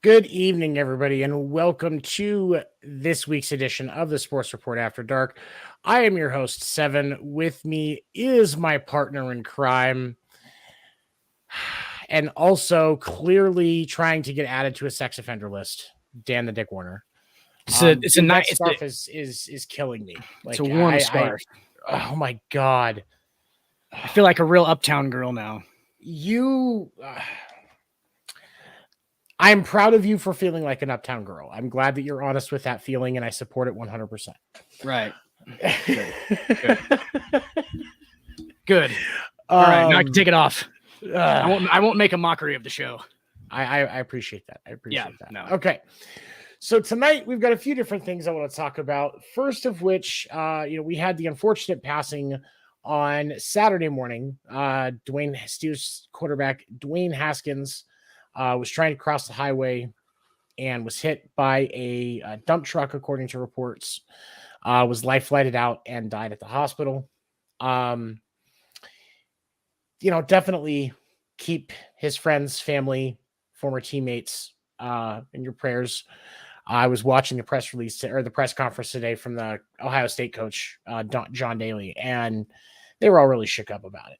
Good evening, everybody, and welcome to this week's edition of the Sports Report After Dark. I am your host, Seven. With me is my partner in crime, and also clearly trying to get added to a sex offender list, Dan the Dick Warner. It's a Dude, nice that scarf is killing me. It's a warm scarf. Oh my god, I feel like a real uptown girl now. I'm proud of you for feeling like an uptown girl. I'm glad that you're honest with that feeling, and I support it 100%. Right. Good. All right, now I can take it off. I won't make a mockery of the show. I appreciate that. I appreciate that. No. Okay. So tonight we've got a few different things I want to talk about. First of which, we had the unfortunate passing on Saturday morning. Dwayne Steelers quarterback Dwayne Haskins was trying to cross the highway and was hit by a dump truck, according to reports. Was life flighted out and died at the hospital. Definitely keep his friends, family, former teammates in your prayers. I was watching the press release or the press conference today from the Ohio State coach, John Daly, and they were all really shook up about it.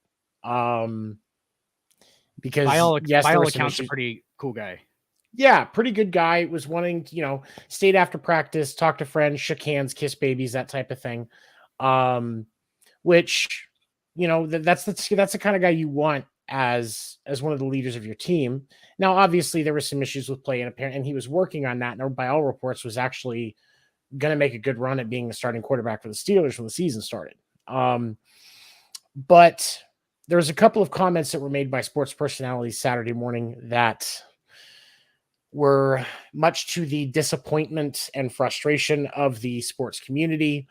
Because by all accounts, a pretty cool guy. Yeah, pretty good guy. Was wanting, stayed after practice, talked to friends, shook hands, kissed babies, that type of thing. Which, that's the kind of guy you want as one of the leaders of your team. Now, obviously, there were some issues with play, and he was working on that. And by all reports, was actually going to make a good run at being the starting quarterback for the Steelers when the season started. But there was a couple of comments that were made by sports personalities Saturday morning that were much to the disappointment and frustration of the sports community.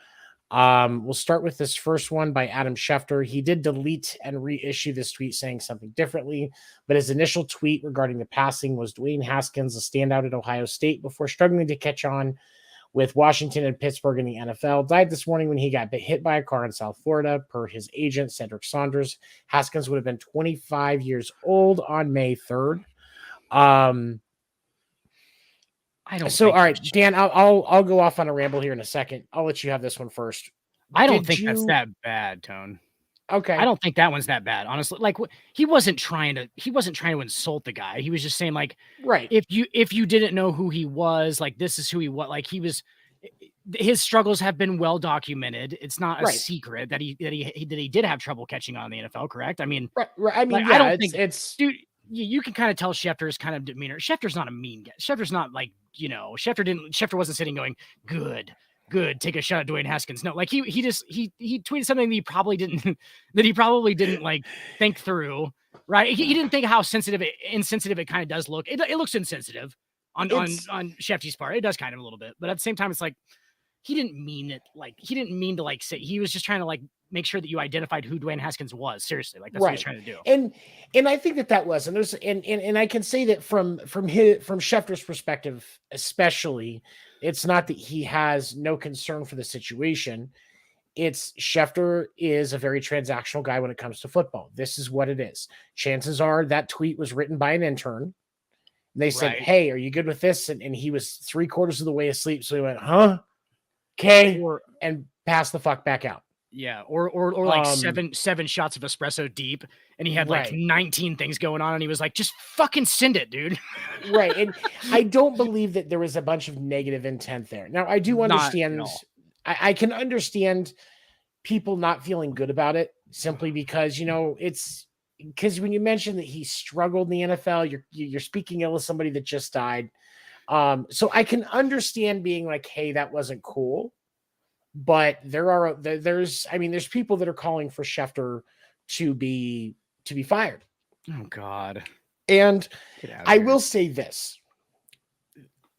We'll start with this first one by Adam Schefter. He did delete and reissue this tweet saying something differently, but his initial tweet regarding the passing was Dwayne Haskins, a standout at Ohio State before struggling to catch on with Washington and Pittsburgh in the NFL, died this morning when he got hit by a car in South Florida. Per his agent, Cedric Saunders, Haskins would have been 25 years old on May 3rd. All right, Dan, I'll go off on a ramble here in a second. I'll let you have this one first. I don't think that's that bad, Tone. Okay. I don't think that one's that bad, honestly. Like, he wasn't trying to insult the guy. He was just saying, like, right, if you didn't know who he was, like, this is who he was. Like, his struggles have been well documented. It's not a secret that he did have trouble catching on in the NFL, correct? I mean, right. I mean, I don't think it's dude. You can kind of tell Schefter's kind of demeanor. Schefter's not a mean guy. Schefter's not like, Schefter wasn't sitting going, good, take a shot at Dwayne Haskins. No, like he tweeted something that he probably didn't like think through, right? He didn't think how insensitive it kind of does look. It looks insensitive on Schefter's part. It does kind of a little bit, but at the same time, it's like he didn't mean it. Like he didn't mean to like say. He was just trying to like make sure that you identified who Dwayne Haskins was. Seriously, like that's what he's trying to do. And I think that was, and there's, and I can say that from Schefter's perspective, especially, it's not that he has no concern for the situation. It's Schefter is a very transactional guy when it comes to football. This is what it is. Chances are that tweet was written by an intern. They said, hey, are you good with this? And he was 3/4 of the way asleep. So he went, huh? Okay. And passed the fuck back out. Yeah, or like seven shots of espresso deep, and he had like 19 things going on, and he was like, "Just fucking send it, dude." Right, and I don't believe that there was a bunch of negative intent there. Now, I do understand. I can understand people not feeling good about it simply because it's because when you mention that he struggled in the NFL, you're speaking ill of somebody that just died. So I can understand being like, "Hey, that wasn't cool." But there's people that are calling for Schefter to be fired. Oh God. And I will say this.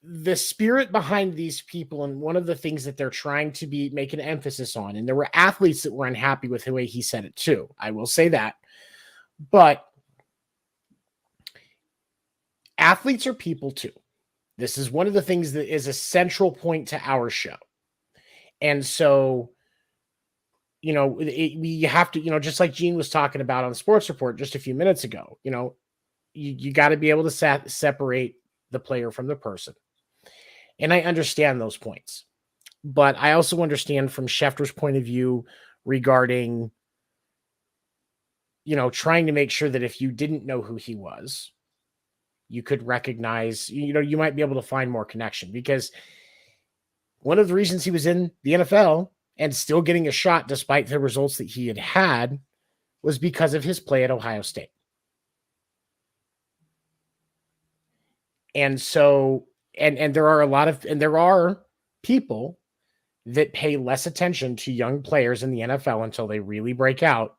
The spirit behind these people, and one of the things that they're trying to make an emphasis on, and there were athletes that were unhappy with the way he said it too. I will say that. But athletes are people too. This is one of the things that is a central point to our show. And so, you have to, just like Gene was talking about on Sports Report just a few minutes ago, you got to be able to separate the player from the person. And I understand those points. But I also understand from Schefter's point of view regarding, trying to make sure that if you didn't know who he was, you could recognize, you might be able to find more connection, because one of the reasons he was in the NFL and still getting a shot despite the results that he had was because of his play at Ohio State. And so, and there are people that pay less attention to young players in the NFL until they really break out.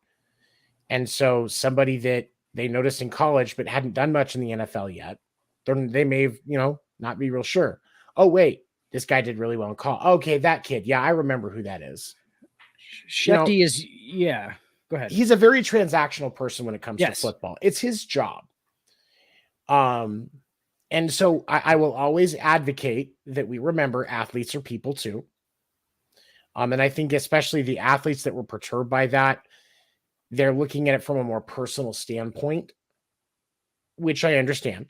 And so somebody that they noticed in college but hadn't done much in the NFL yet, they may, not be real sure. Oh, wait, this guy did really well in college. Okay, that kid. Yeah, I remember who that is. Schefter is, yeah. Go ahead. He's a very transactional person when it comes to football. It's his job. And so I will always advocate that we remember athletes are people too. And I think especially the athletes that were perturbed by that, they're looking at it from a more personal standpoint, which I understand.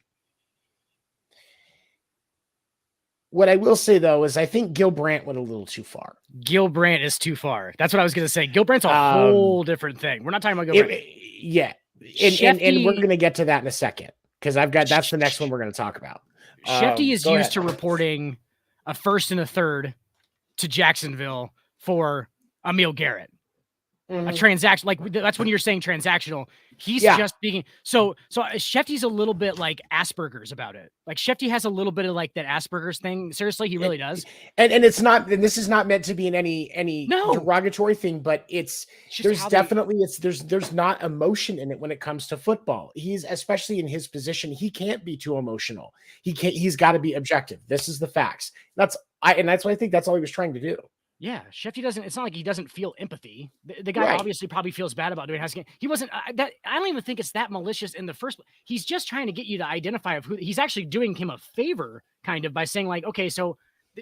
What I will say, though, is I think Gil Brandt went a little too far. Gil Brandt is too far. That's what I was going to say. Gil Brandt's a whole different thing. We're not talking about Gil Brandt. Yeah. And we're going to get to that in a second, because that's the next one we're going to talk about. Schefter is used to reporting a first and a third to Jacksonville for Emil Garrett. A transaction, like that's when you're saying transactional. He's just being so Schefter's a little bit like Asperger's about it. Like Schefter has a little bit of like that Asperger's thing. Seriously, he really does. And it's not, and this is not meant to be in any derogatory thing, but there's not emotion in it when it comes to football. He's, especially in his position, he can't be too emotional. He's got to be objective. This is the facts. That's why I think that's all he was trying to do. Yeah, Schefter doesn't. It's not like he doesn't feel empathy. The guy obviously probably feels bad about Dwayne Haskins. He wasn't. I don't even think it's that malicious in the first. He's just trying to get you to identify of who. He's actually doing him a favor, kind of, by saying like, okay, so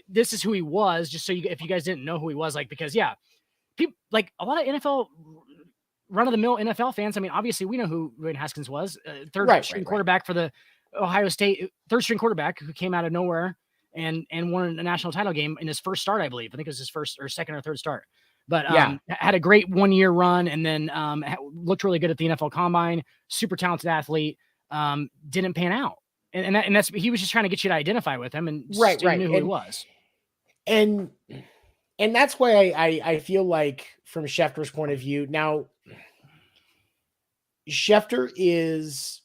this is who he was, just so if you guys didn't know who he was, like, because people like a lot of NFL run of the mill NFL fans. I mean, obviously we know who Dwayne Haskins was, third string quarterback for the Ohio State, third string quarterback who came out of nowhere and won a national title game in his first start, I believe. I think it was his first or second or third start. But had a great 1 year run, and then looked really good at the NFL Combine. Super talented athlete. Didn't pan out, and that's, he was just trying to get you to identify with him, and knew who he was. And that's why I feel like, from Schefter's point of view, now Schefter is.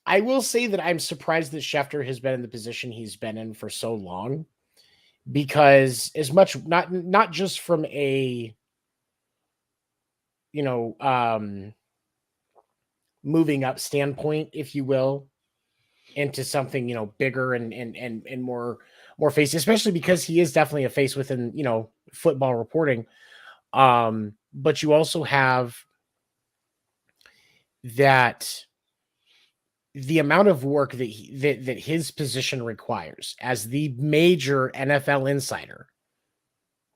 I will say that I'm surprised that Schefter has been in the position he's been in for so long, because as much, not just from a, moving up standpoint, if you will, into something, bigger and more face, especially because he is definitely a face within, football reporting. But you also have that the amount of work that his position requires as the major NFL insider,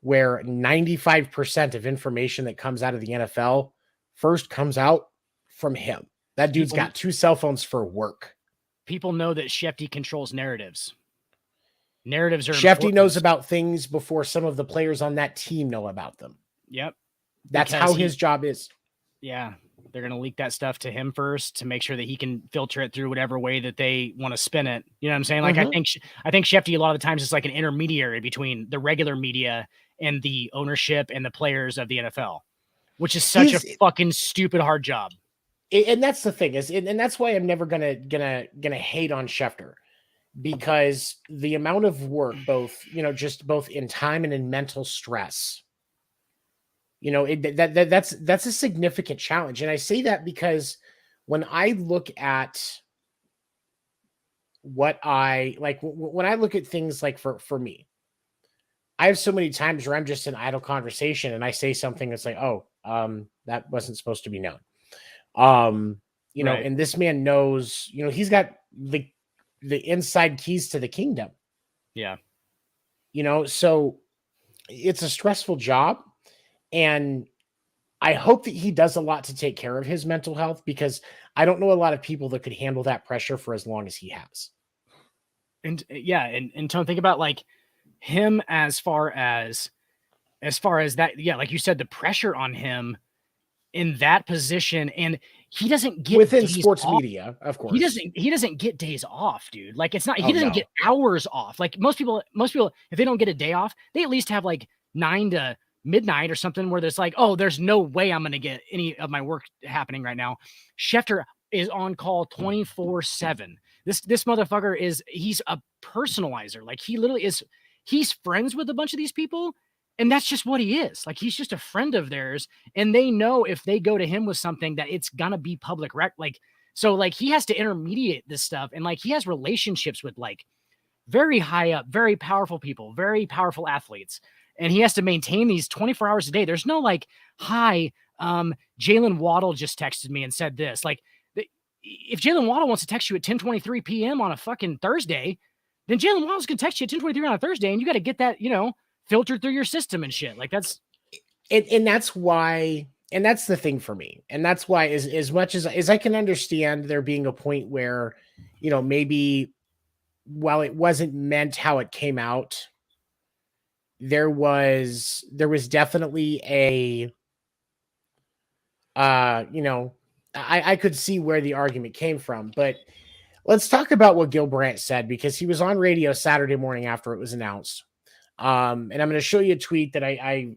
where 95% of information that comes out of the NFL first comes out from him. That dude's got 2 cell phones for work. People know that Schefter controls narratives. Narratives are Schefter knows about things before some of the players on that team know about them. Yep. That's how his job is. Yeah. They're going to leak that stuff to him first to make sure that he can filter it through whatever way that they want to spin it. You know what I'm saying? Like, I think Schefter, a lot of the times, is like an intermediary between the regular media and the ownership and the players of the NFL, which is such a fucking stupid hard job. And that's the thing and that's why I'm never gonna hate on Schefter, because the amount of work, both in time and in mental stress, that's a significant challenge. And I say that because when I look at what I like, when I look at things like for me, I have so many times where I'm just in idle conversation and I say something that's like, that wasn't supposed to be known. And this man knows, he's got the inside keys to the kingdom. Yeah. So it's a stressful job. And I hope that he does a lot to take care of his mental health, because I don't know a lot of people that could handle that pressure for as long as he has. And yeah, and Tone, think about like him as far as that. Yeah, like you said, the pressure on him in that position, and he doesn't get within days sports off. media, of course. He doesn't get days off, dude. Like it's not, he Oh, doesn't no. get hours off. Like most people, if they don't get a day off, they at least have like 9 to midnight or something where there's like, oh, there's no way I'm going to get any of my work happening right now. Schefter is on call 24/7. This motherfucker he's a personalizer. Like he literally is, he's friends with a bunch of these people. And that's just what he is. Like he's just a friend of theirs. And they know if they go to him with something that it's gonna be public like, so like he has to intermediate this stuff. And like he has relationships with like very high up, very powerful people, very powerful athletes. And he has to maintain these 24 hours a day. There's no like, hi, Jalen Waddle just texted me and said this. Like, if Jalen Waddle wants to text you at 10:23 p.m. on a fucking Thursday, then Jalen Waddle's gonna text you at 10:23 on a Thursday, and you got to get that, filtered through your system and shit. Like that's, and that's why, and that's the thing for me. And that's why, as much as I can understand there being a point where, maybe while it wasn't meant how it came out, there was definitely a, I could see where the argument came from. But let's talk about what Gil Brandt said, because he was on radio Saturday morning after it was announced. And I'm going to show you a tweet that I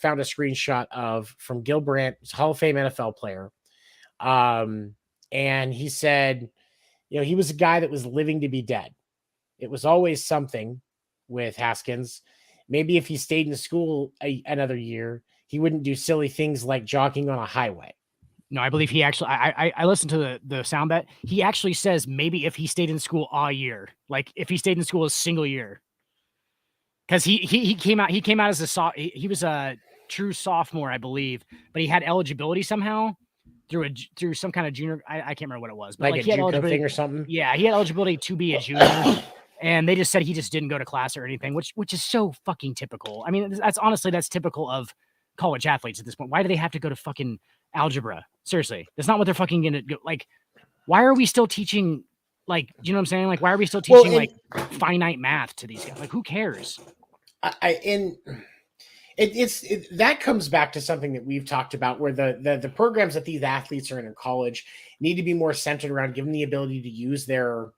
found a screenshot of from Gil Brandt, Hall of Fame NFL player. And he said, he was a guy that was living to be dead. It was always something with Haskins. Maybe if he stayed in school another year, he wouldn't do silly things like jogging on a highway. No, I believe he actually, I listened to the sound bet. He actually says maybe if he stayed in school all year, like if he stayed in school a single year. Because he came out as he was a true sophomore, I believe, but he had eligibility somehow through some kind of junior. I can't remember what it was, but like he had JUCO eligibility thing or something. Yeah, he had eligibility to be a junior, and they just said he just didn't go to class or anything, which is so fucking typical. I mean, that's typical of college athletes at this point. Why do they have to go to fucking algebra? Seriously, that's not what they're fucking gonna go. Like, why are we still teaching? Like, you know what I'm saying? Like, why are we still teaching finite math to these guys? Like, who cares? That comes back to something that we've talked about, where the programs that these athletes are in college need to be more centered around giving the ability to use their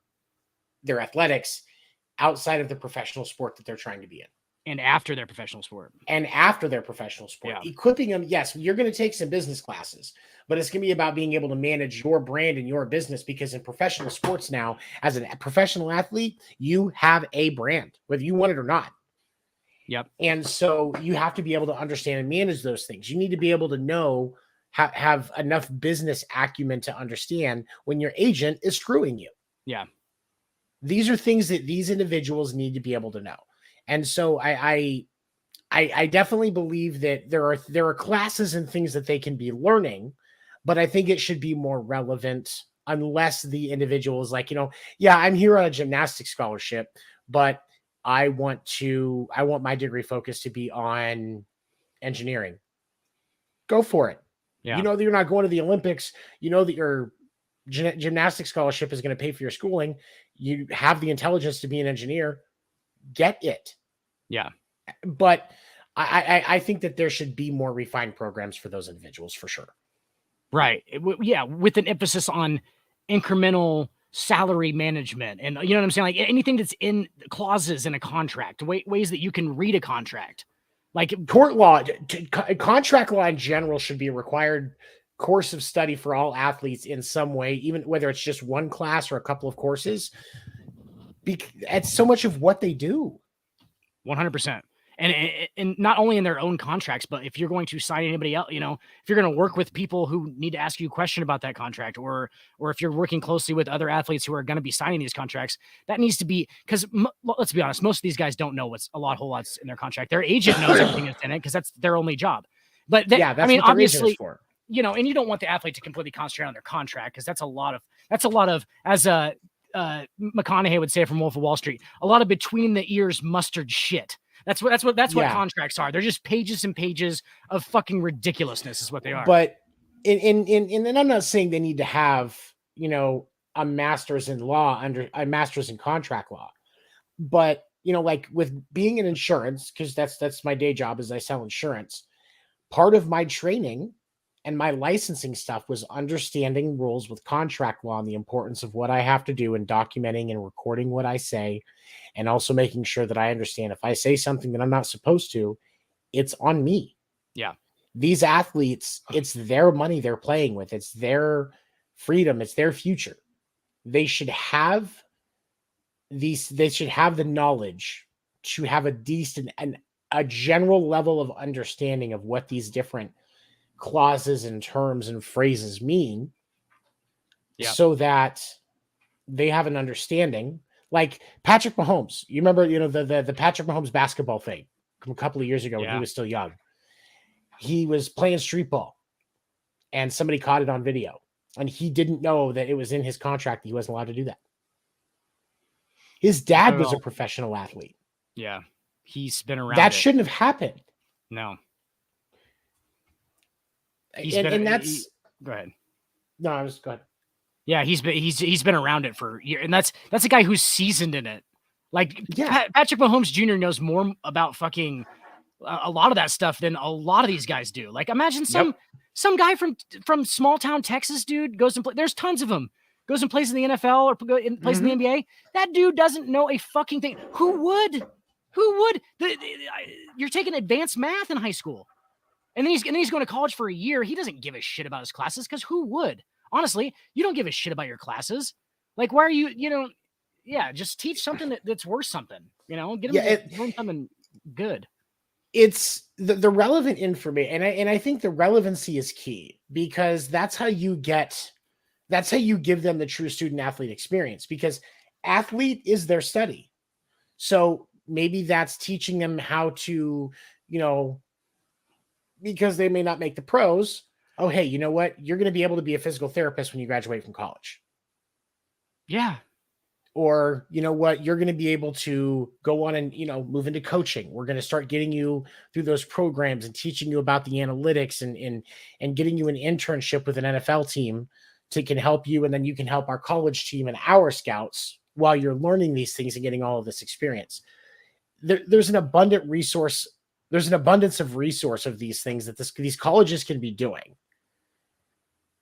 athletics outside of the professional sport that they're trying to be in. And after their professional sport. Yeah. Equipping them. Yes, you're going to take some business classes, but it's going to be about being able to manage your brand and your business, because in professional sports now, as a professional athlete, you have a brand, whether you want it or not. Yep. And so you have to be able to understand and manage those things. You need to be able to know, have enough business acumen to understand when your agent is screwing you. Yeah. These are things that these individuals need to be able to know. And so I definitely believe that there are classes and things that they can be learning, but I think it should be more relevant, unless the individual is like, yeah, I'm here on a gymnastics scholarship, but I want my degree focus to be on engineering. Go for it. Yeah. You know that you're not going to the Olympics. You know that your gymnastics scholarship is going to pay for your schooling. You have the intelligence to be an engineer. Get it. Yeah. But I think that there should be more refined programs for those individuals, for sure. Right. Yeah. With an emphasis on incremental salary management, and you know what I'm saying? Like anything that's in clauses in a contract, ways that you can read a contract, like tort law, contract law in general should be a required course of study for all athletes in some way, even whether it's just one class or a couple of courses. It's so much of what they do. 100%. And not only in their own contracts, but if you're going to sign anybody else, if you're going to work with people who need to ask you a question about that contract, or if you're working closely with other athletes who are going to be signing these contracts, that needs to be, because let's be honest, most of these guys don't know what's a whole lot's in their contract. Their agent knows everything that's in it, because that's their only job. But that's obviously, and you don't want the athlete to completely concentrate on their contract, because that's a lot of, as McConaughey would say from Wolf of Wall Street, a lot of between the ears mustard shit. That's what Yeah. contracts are. They're just pages and pages of fucking ridiculousness is what they are. But and I'm not saying they need to have, a master's in law under a master's in contract law. But, like with being in insurance, because that's my day job is I sell insurance. Part of my training and my licensing stuff was understanding rules with contract law and the importance of what I have to do in documenting and recording what I say, and also making sure that I understand if I say something that I'm not supposed to, it's on me. Yeah. These athletes, it's their money they're playing with. It's their freedom. It's their future. They should have the knowledge to have a decent and a general level of understanding of what these different clauses and terms and phrases mean, so that they have an understanding. Like Patrick Mahomes, you remember, the Patrick Mahomes basketball thing from a couple of years ago when he was still young. He was playing street ball and somebody caught it on video, and he didn't know that it was in his contract that he wasn't allowed to do that. His dad was a professional athlete. Yeah. He's been around. That shouldn't have happened. No. And that's go ahead. No, I was go ahead. Yeah, he's been around it for years, and that's a guy who's seasoned in it. Like Patrick Mahomes Jr. knows more about fucking a lot of that stuff than a lot of these guys do. Like imagine some guy from small town Texas, dude, goes and play. There's tons of them. Goes and plays in the NFL or plays in the NBA. That dude doesn't know a fucking thing. Who would? You're taking advanced math in high school, and then he's going to college for a year. He doesn't give a shit about his classes because who would? Honestly, you don't give a shit about your classes. Like, why are you? Just teach something that's worth something. Get them learn something good. It's the relevant information, and I think the relevancy is key, because that's how you give them the true student athlete experience, because athlete is their study. So maybe that's teaching them how to, because they may not make the pros. Oh, hey, you know what? You're going to be able to be a physical therapist when you graduate from college. Yeah. Or, you know what? You're going to be able to go on and, move into coaching. We're going to start getting you through those programs and teaching you about the analytics and getting you an internship with an NFL team can help you. And then you can help our college team and our scouts while you're learning these things and getting all of this experience. There's an abundant resource. There's an abundance of resource of these things that these colleges can be doing.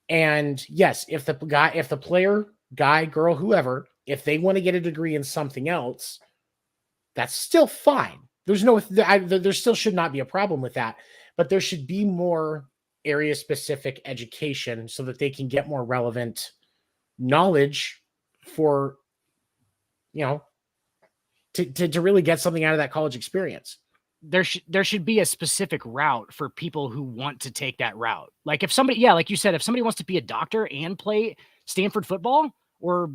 And yes, if the player, guy, girl, whoever, if they want to get a degree in something else, that's still fine. There still should not be a problem with that, but there should be more area specific education so that they can get more relevant knowledge for, to really get something out of that college experience. There should be a specific route for people who want to take that route. Like if somebody, like you said, if somebody wants to be a doctor and play Stanford football or,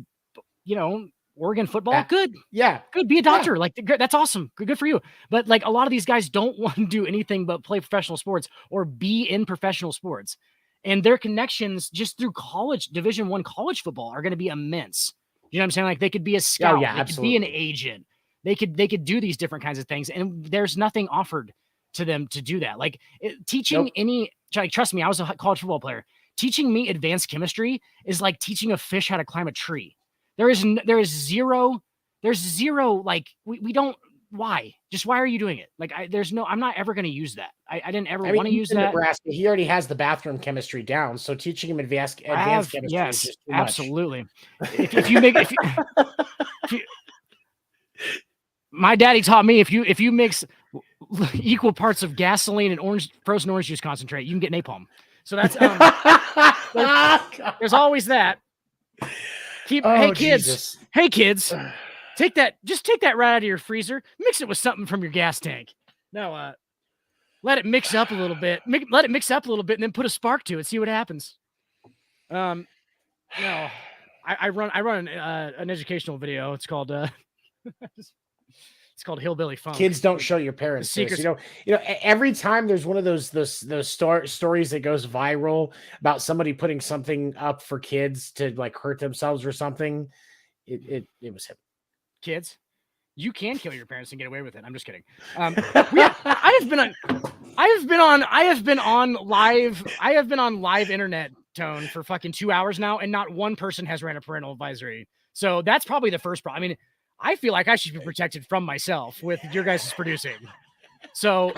Oregon football, good. Yeah. Good. Be a doctor. Yeah. Like that's awesome. Good for you. But like a lot of these guys don't want to do anything but play professional sports or be in professional sports. And their connections just through college, Division I college football are going to be immense. You know what I'm saying? Like they could be a scout. They absolutely. could be an agent. They could do these different kinds of things. And there's nothing offered to them to do that. Like teaching trust me, I was a college football player. Teaching me advanced chemistry is like teaching a fish how to climb a tree. There is zero, like we don't, why? Just why are you doing it? Like I'm not ever going to use that. I didn't ever want to use that. Nebraska, he already has the bathroom chemistry down. So teaching him advanced chemistry is just too absolutely. Much. My daddy taught me if you mix equal parts of gasoline and frozen orange juice concentrate, you can get napalm. So that's there's always that. Hey kids, take that right out of your freezer, mix it with something from your gas tank. No, let it mix up a little bit. Let it mix up a little bit, and then put a spark to it. See what happens. No, I run an educational video. It's called it's called Hillbilly Funk. Kids don't show your parents this. Every time there's one of those stories that goes viral about somebody putting something up for kids to like hurt themselves or something, it was him. Kids? You can kill your parents and get away with it. I'm just kidding. I have been on live internet tone for fucking 2 hours now, and not one person has ran a parental advisory. So that's probably the first problem. I mean, I feel like I should be protected from myself with your guys' producing. So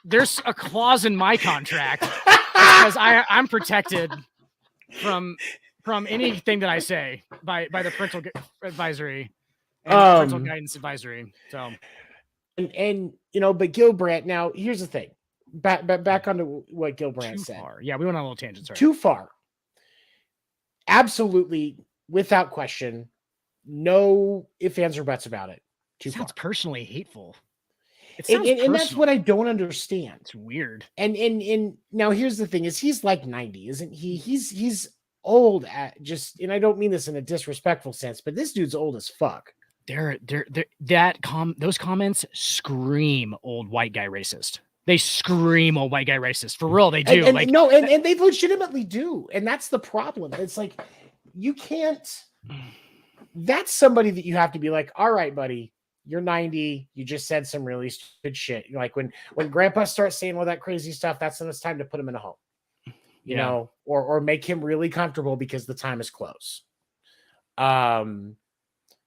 there's a clause in my contract because I'm protected from anything that I say by the parental advisory and parental guidance advisory. So, and but Gil Brandt. Now, here's the thing. Back onto what Gil Brandt said. Far. Yeah, we went on a little tangent. Sorry. Too far. Absolutely, without question, no ifs, ands, or buts about it. Sounds personally hateful. And that's what I don't understand. It's weird. And now here's the thing: is he's like 90, isn't he? He's old and I don't mean this in a disrespectful sense, but this dude's old as fuck. Those comments scream old white guy racist. They scream old white guy racist. For real, they do. And they legitimately do. And that's the problem. It's like, you can't, that's somebody that you have to be like, all right, buddy, you're 90. You just said some really stupid shit. You're like, when grandpa starts saying all that crazy stuff, that's when it's time to put him in a home, you know, or make him really comfortable because the time is close.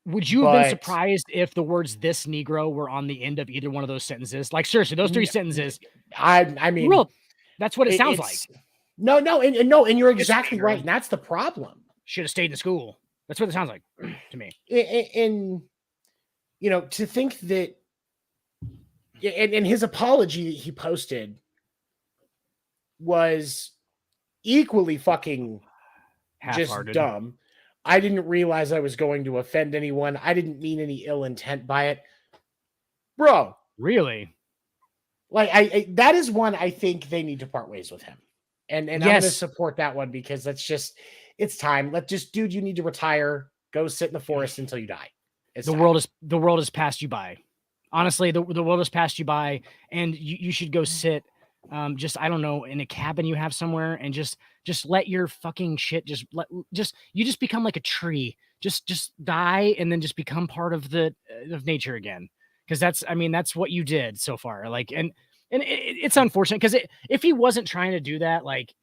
Would you have been surprised if the words "this Negro" were on the end of either one of those sentences? Like, seriously, those 3 sentences. I mean, real, that's what it sounds like. No, and you're exactly right. And that's the problem. Should have stayed in school. That's what it sounds like to me. And to think that, and his apology that he posted was equally fucking half-hearted. Just dumb. I didn't realize I was going to offend anyone. I didn't mean any ill intent by it. Bro. Really? Like, I that is one I think they need to part ways with him. And I'm going to support that one because that's just, it's time. Dude, you need to retire. Go sit in the forest until you die. The world has passed you by. Honestly, the world has passed you by, and you should go sit just, I don't know, in a cabin you have somewhere, and just let your fucking shit you just become like a tree. Just die and then just become part of of nature again. Because that's what you did so far. Like, and it's unfortunate because if he wasn't trying to do that, like,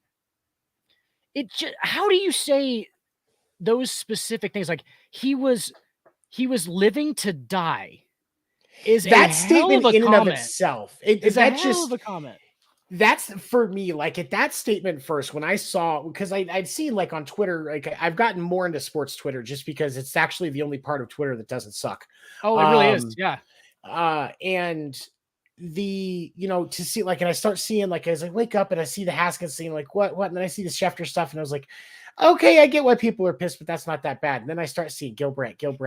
how do you say those specific things? Like, he was living to die. Is that statement in and of itself? It's a hell of a comment. That's for me, like, at that statement first, when I saw, because I'd seen, like, on Twitter, like, I've gotten more into sports Twitter just because it's actually the only part of Twitter that doesn't suck. Oh, it really is. Yeah. And to see, like, and I start seeing, like, as I wake up and I see the Haskins scene, like, what, and then I see the Schefter stuff, and I was like, okay, I get why people are pissed, but that's not that bad. And then I start seeing Gil Brandt. I'm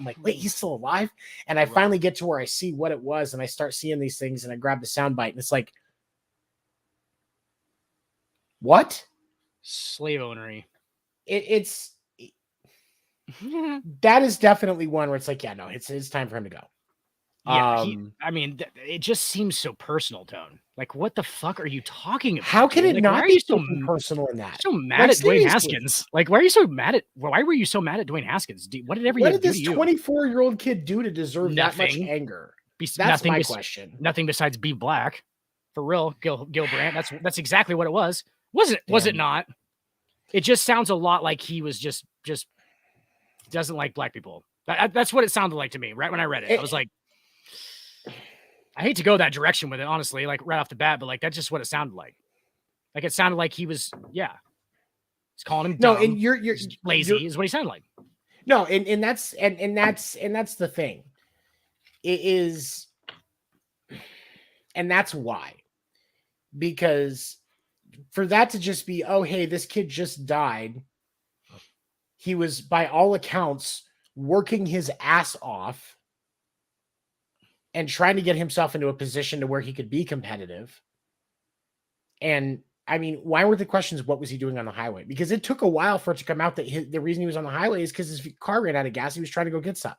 like, wait, he's still alive? And I finally get to where I see what it was, and I start seeing these things, and I grab the soundbite, and it's like, what? Slave ownery. It's that is definitely one where it's like, yeah, no, it's time for him to go. Yeah, it just seems so personal, Tone. Like, what the fuck are you talking about? How can it like, not be so personal in that? So mad at Dwayne Haskins. Like, why are you so mad at? Why were you so mad at Dwayne Haskins? What did this 24-year-old kid do to deserve that much anger? That's my question. Nothing besides be black, for real. Gil Brandt. That's exactly what it was. Was it not? It just sounds a lot like he was just doesn't like black people. That's what it sounded like to me. Right when I read it, I was like, I hate to go that direction with it, honestly, like right off the bat, but like that's just what it sounded like. Like it sounded like he was, he's calling him dumb. No, and you're lazy is what he sounded like. No, and that's the thing. It is, and that's why, because for that to just be, oh, hey, this kid just died. He was, by all accounts, working his ass off and trying to get himself into a position to where he could be competitive. And I mean, why were the questions, what was he doing on the highway? Because it took a while for it to come out that the reason he was on the highway is because his car ran out of gas. He was trying to go get some.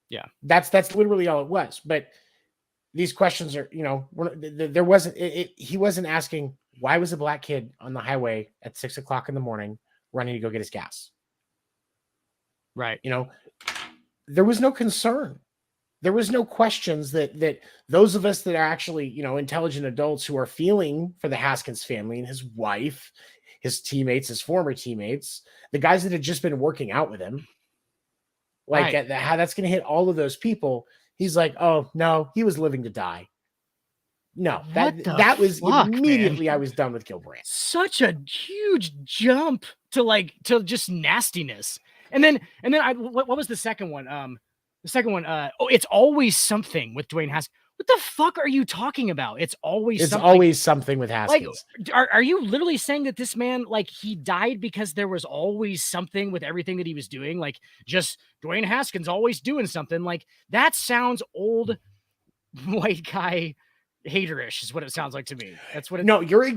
Yeah. That's literally all it was. But these questions are, there wasn't, he wasn't asking, why was a black kid on the highway at 6:00 in the morning running to go get his gas? Right. there was no concern. There was no questions that those of us that are actually, you know, intelligent adults who are feeling for the Haskins family and his wife, his teammates, his former teammates, the guys that had just been working out with him, like Right. how that's going to hit all of those people. He's like, oh no, he was living to die. No, What the that was fuck, immediately man? I was done with Gil Brandt. Such a huge jump to just nastiness. And then what was the second one? The second one, oh, it's always something with Dwayne Haskins. What the fuck are you talking about? It's always something. Always something with Like, Haskins. are you literally saying that this man, like, he died because there was always something with everything that he was doing? Like, just Dwayne Haskins always doing something. Like, that sounds old white guy haterish is what it sounds like to me. That's what it No, you're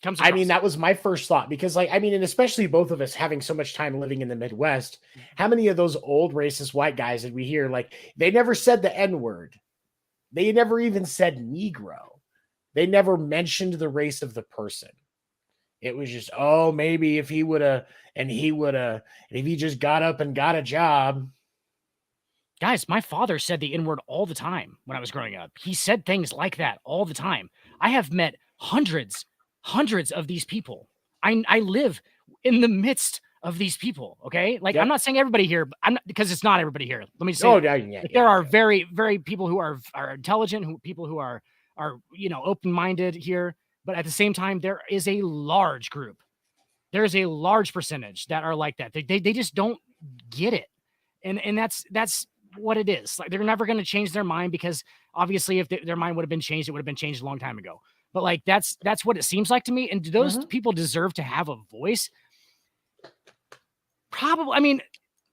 comes I across. mean, that was my first thought because, like, I mean, and especially both of us having so much time living in the Midwest, how many of those old racist white guys did we hear? Like, they never said the N word. They never even said Negro. They never mentioned the race of the person. It was just, oh, maybe if he would have, and if he just got up and got a job. Guys, my father said the N-word all the time when I was growing up. He said things like that all the time. I have met hundreds of these people. I live in the midst of these people, okay? Like, Yep. I'm not saying everybody here, but I'm not, because it's not everybody here. Let me say, there are very, very people who are intelligent, people who are you know, open-minded here, but at the same time, there is a large group. There is a large percentage that are like that. They just don't get it. And that's what it is. Like, they're never going to change their mind, because obviously if their mind would have been changed, it would have been changed a long time ago. But like, that's what it seems like to me. And do those people deserve to have a voice? Probably. I mean,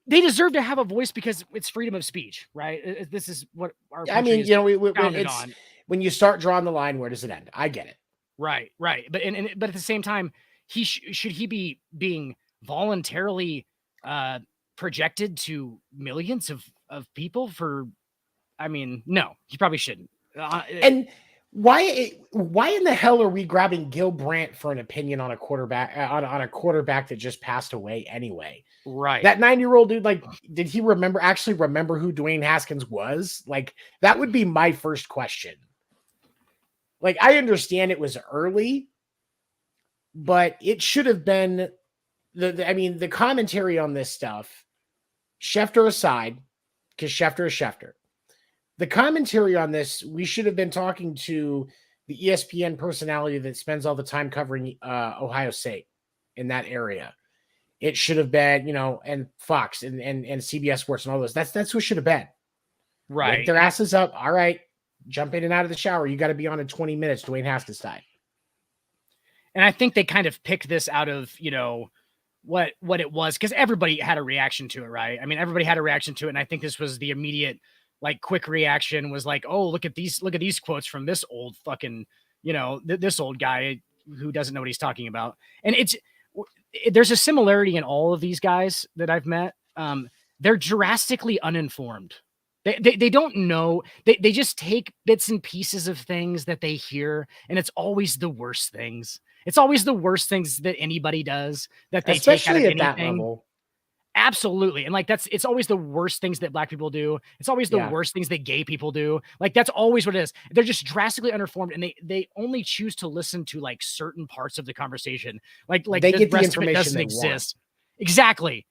they deserve to have a voice because it's freedom of speach, right? This is what our country is founded on. When you start drawing the line, where does it end? I get it. Right. But but at the same time, should he be being voluntarily projected to millions of people for? I mean, no, he probably shouldn't. And why in the hell are we grabbing Gil Brandt for an opinion on a quarterback on a quarterback that just passed away anyway? Right. That 90-year-old dude, like, did he actually remember who Dwayne Haskins was? Like, that would be my first question. Like, I understand it was early, but it should have been the commentary on this stuff, Schefter aside, because Schefter is Schefter. The commentary on this, we should have been talking to the ESPN personality that spends all the time covering Ohio State in that area. It should have been, you know, and Fox and CBS Sports and all those. That's what should have been. Right. Wake their asses up. All right. Jump in and out of the shower. You got to be on in 20 minutes. Dwayne Haskins died. And I think they kind of picked this out of, you know, what it was, because everybody had a reaction to it, right? I mean, everybody had a reaction to it. And I think this was the immediate, like, quick reaction was like, oh, look at these quotes from this old fucking, you know, this old guy who doesn't know what he's talking about. And there's a similarity in all of these guys that I've met. They're drastically uninformed. They don't know. They just take bits and pieces of things that they hear, and it's always the worst things. It's always the worst things that anybody does that they take out of anything. That level. Absolutely. And like, it's always the worst things that Black people do. It's always the worst things that gay people do. Like, that's always what it is. They're just drastically uninformed, and they only choose to listen to like certain parts of the conversation. Like they get the information doesn't exist. Exactly.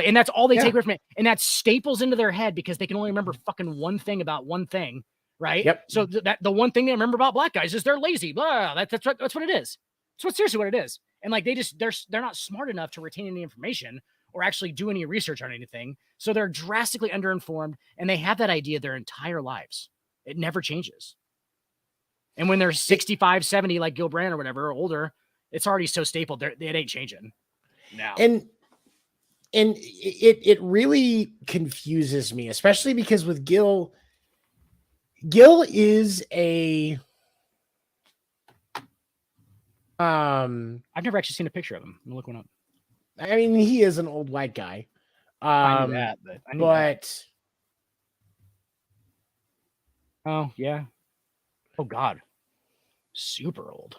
And that's all they take away from it. And that staples into their head because they can only remember fucking one thing about one thing. Right. Yep. So the one thing they remember about Black guys is they're lazy. Blah. That's what it is. That's what seriously what it is. And like, they're not smart enough to retain any information or actually do any research on anything. So they're drastically underinformed, and they have that idea their entire lives. It never changes. And when they're 65, 70, like Gil Brandt or whatever, or older, it's already so stapled. It ain't changing now. And it really confuses me, especially because with Gil is a I've never actually seen a picture of him. I'm looking up. I mean, he is an old white guy. I knew that, but oh yeah. Oh God. Super old.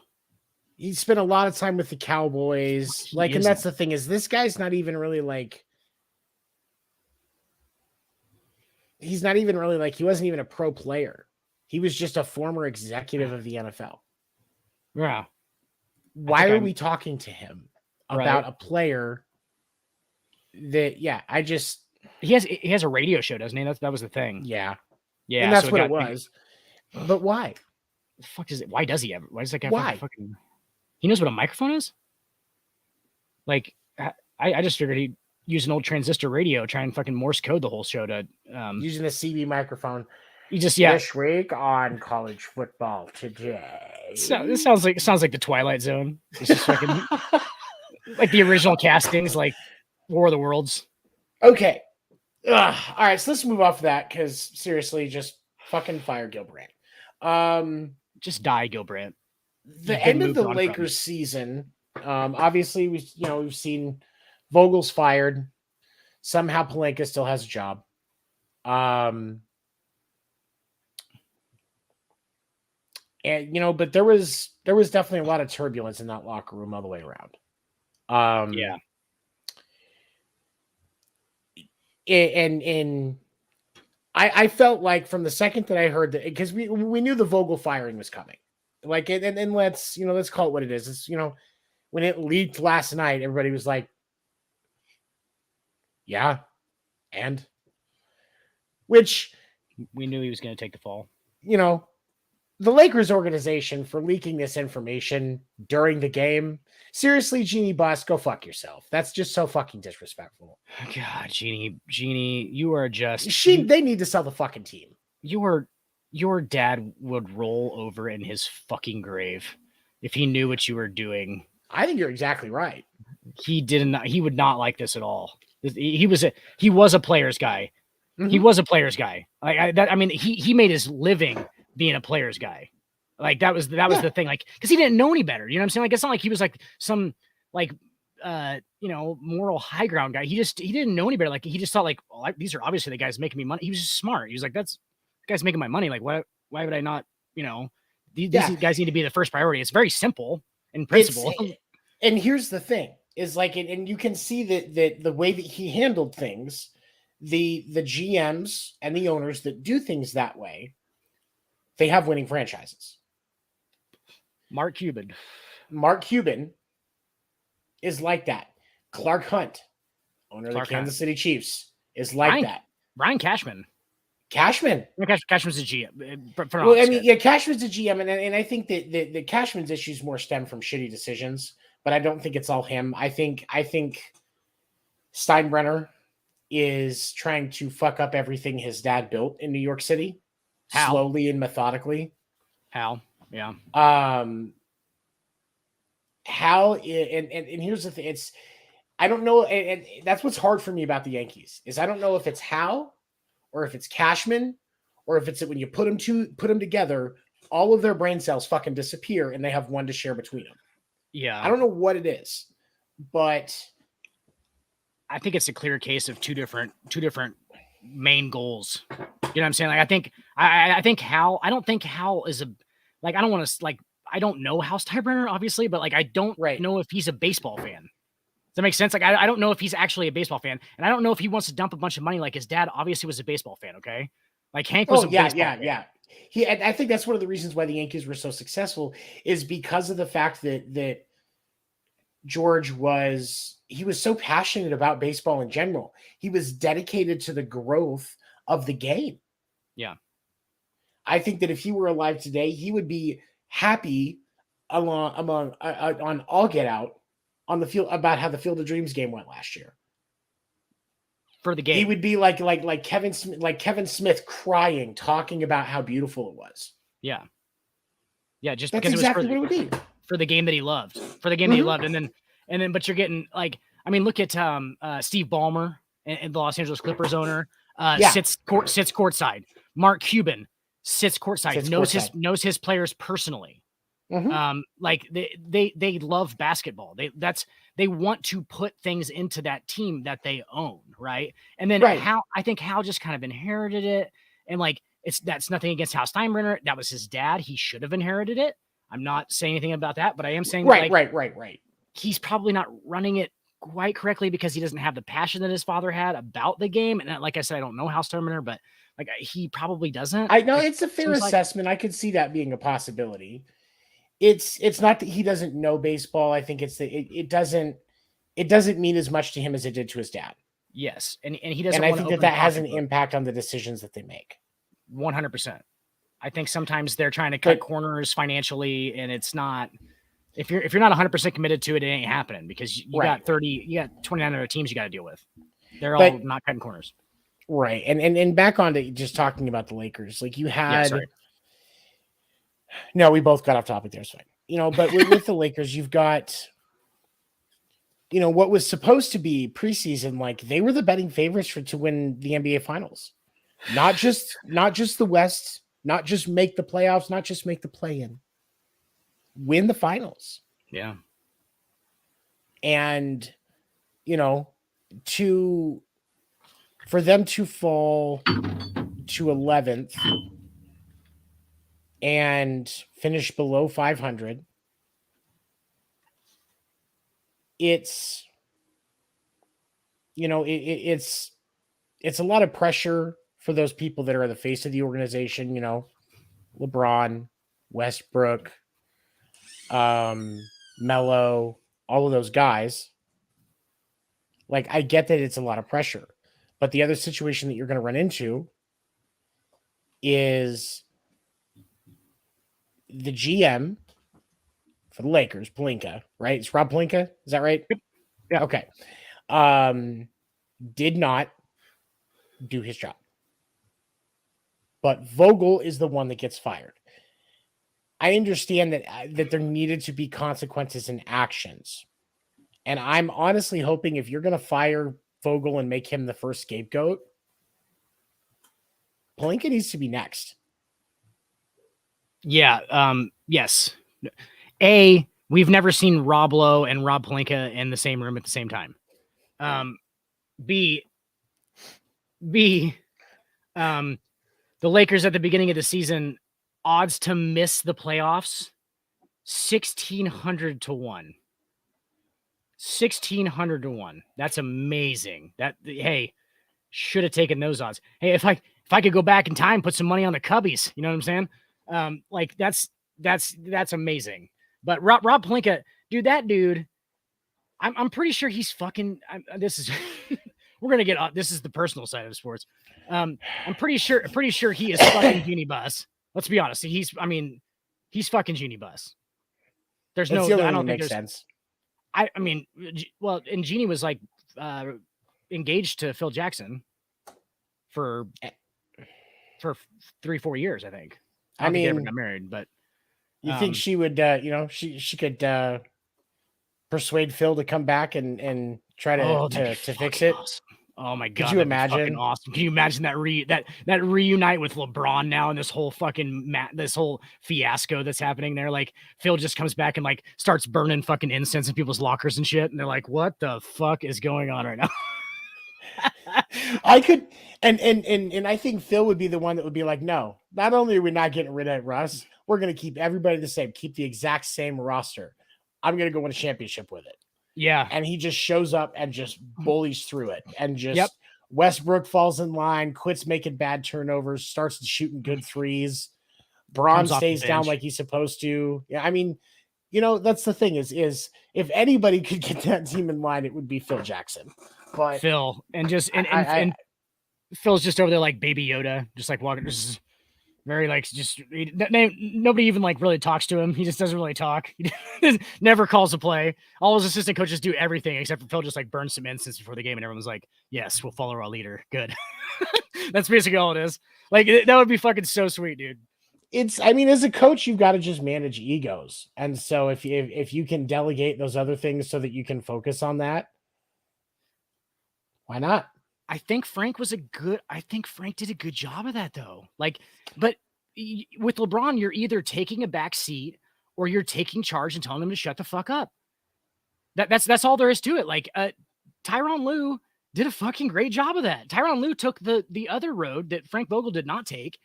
He spent a lot of time with the Cowboys. And that's the thing, is this guy's not even really like, he's not even really like, he wasn't even a pro player. He was just a former executive of the NFL. Yeah. Why are we talking to him about a player that, he has a radio show, doesn't he? That was the thing. Yeah. Yeah. And that's what it was. But why? The fuck is it? Why does he ever? Why does that guy fucking? He knows what a microphone is? Like, I just figured he'd use an old transistor radio, try and fucking Morse code the whole show to using a CB microphone. You just This week on college football today. So this sounds like the Twilight Zone. It's just fucking like the original castings, like War of the Worlds. Okay. All right, so let's move off of that because seriously, just fucking fire Gil Brandt. Just die, Gil Brandt. The end of the Lakers season. Obviously, we've seen Vogel's fired. Somehow Pelinka still has a job. And but there was definitely a lot of turbulence in that locker room all the way around. Yeah. And I felt like from the second that I heard that, because we knew the Vogel firing was coming. Like, and let's call it what it is. It's, when it leaked last night, everybody was like, yeah, and which we knew he was going to take the fall. The Lakers organization for leaking this information during the game. Seriously, Jeannie Buss, go fuck yourself. That's just so fucking disrespectful. God, Jeannie, you are just... They need to sell the fucking team. Your dad would roll over in his fucking grave if he knew what you were doing. I think you're exactly right. He would not like this at all. He was a player's guy. Mm-hmm. He was a player's guy. He made his living being a player's guy. Like that was the thing. Like, cause he didn't know any better. You know what I'm saying? Like, it's not like he was like some moral high ground guy. He didn't know any better. Like, he just thought like, well, these are obviously the guys making me money. He was just smart. He was like, the guy's making my money. Like, why would I not, these guys need to be the first priority. It's very simple in principle. And here's the thing is like, and you can see that the way that he handled things, the GMs and the owners that do things that way, they have winning franchises. Mark Cuban is like that. Clark Hunt, owner of the Kansas City Chiefs, is like that. Brian Cashman. Cashman's a GM. Cashman's a GM, and I think that the Cashman's issues more stem from shitty decisions, but I don't think it's all him. I think Steinbrenner is trying to fuck up everything his dad built in New York City. Slowly and methodically. Yeah. And here's the thing. I don't know. And that's what's hard for me about the Yankees is I don't know if it's Hal or if it's Cashman or if it's that when you put them together, all of their brain cells fucking disappear and they have one to share between them. Yeah. I don't know what it is, but I think it's a clear case of two different main goals. You know what I'm saying? Like, I think Hal, I don't think Hal is I don't want to, I don't know Hal Steinbrenner, obviously, but I don't know if he's a baseball fan. Does that make sense? Like, I don't know if he's actually a baseball fan, and I don't know if he wants to dump a bunch of money like his dad obviously was a baseball fan, okay? Like, Hank was a baseball fan. Yeah. I think that's one of the reasons why the Yankees were so successful is because of the fact that George was so passionate about baseball in general. He was dedicated to the growth of the game. Yeah. I think that if he were alive today, he would be happy on all get out on the field about how the Field of Dreams game went last year. For the game. He would be like Kevin Smith crying, talking about how beautiful it was. Yeah. Yeah, just that's because exactly it was what it would be. For the game that he loved. For the game that he loved. And then but you're getting look at Steve Ballmer and the Los Angeles Clippers owner. Sits courtside. Mark Cuban sits courtside. Knows his players personally. Mm-hmm. They love basketball. They want to put things into that team that they own, right? And then I think Hal just kind of inherited it, and that's nothing against Hal Steinbrenner. That was his dad. He should have inherited it. I'm not saying anything about that, but I am saying right. He's probably not running it quite correctly because he doesn't have the passion that his father had about the game. And like I said, I don't know Hal Steinbrenner, but Like he probably doesn't. I know It it's a fair seems like. assessment. I could see that being a possibility. It's not that he doesn't know baseball. I think it's that it doesn't mean as much to him as it did to his dad. Yes, and he And doesn't I want to think open that a has an pocketbook. impact on the decisions that they make. 100%. I think sometimes they're trying to cut But- corners financially, and it's not. If you're not 100% committed to it, it ain't happening because you Right. got 29 other teams you got to deal with. They're But- all not cutting corners. Right. And back on to just talking about the Lakers, like you had. sorry. No, we both got off topic there. It's fine. But with the Lakers, you've got, what was supposed to be preseason, like they were the betting favorites to win the NBA Finals. Not just the West, not just make the playoffs, not just make the play-in. Win the finals. Yeah. And, for them to fall to 11th and finish below 500, it's it's a lot of pressure for those people that are the face of the organization, LeBron, Westbrook, Melo, all of those guys. Like, I get that it's a lot of pressure, but the other situation that you're going to run into is the GM for the Lakers, Pelinka, right? It's Rob Pelinka. Is that right? Yeah. Okay. Did not do his job. But Vogel is the one that gets fired. I understand that there needed to be consequences and actions. And I'm honestly hoping if you're going to fire Vogel and make him the first scapegoat, Pelinka needs to be next. Yeah. Yes. We've never seen Rob Lowe and Rob Pelinka in the same room at the same time. B, the Lakers at the beginning of the season, odds to miss the playoffs, 1,600 to 1. 1,600 to 1. That's amazing. Hey, should have taken those odds. Hey, if I could go back in time, put some money on the Cubbies, you know what I'm saying? Like that's amazing. But Rob Pelinka, dude, that dude, I'm pretty sure he's fucking. This is we're gonna get off. This is the personal side of sports. I'm pretty sure he is fucking Genie Bus. Let's be honest. He's fucking Genie Bus. There's That's no. the only I one don't that think makes there's. sense. And Genie was like engaged to Phil Jackson for 3-4 years, I think. I don't think they ever got married, but you think she would, she could persuade Phil to come back and try to fix it? Awesome. Oh my god! Could you imagine? Awesome. Can you imagine that reunite with LeBron now and this whole fucking this whole fiasco that's happening there? Like Phil just comes back and like starts burning fucking incense in people's lockers and shit, and they're like, "What the fuck is going on right now?" I could, and I think Phil would be the one that would be like, "No, not only are we not getting rid of Russ, we're going to keep everybody the same, keep the exact same roster. I'm going to go win a championship with it." Yeah. And he just shows up and just bullies through it. And just Westbrook falls in line, quits making bad turnovers, starts shooting good threes. Braun stays down like he's supposed to. Yeah, I mean, that's the thing is if anybody could get that team in line, it would be Phil Jackson. But Phil and Phil's just over there like Baby Yoda, just like walking. Just very like nobody even like really talks to him. He just doesn't really talk. He never calls a play. All his assistant coaches do everything except for Phil. Just like burns some incense before the game, and everyone's like, "Yes, we'll follow our leader." Good. That's basically all it is. Like that would be fucking so sweet, dude. As a coach, you've got to just manage egos, and so if you can delegate those other things so that you can focus on that, why not? I think Frank did a good job of that though. Like, but with LeBron, you're either taking a back seat or you're taking charge and telling him to shut the fuck up. That's all there is to it. Like, Tyronn Lue did a fucking great job of that. Tyronn Lue took the other road that Frank Vogel did not take,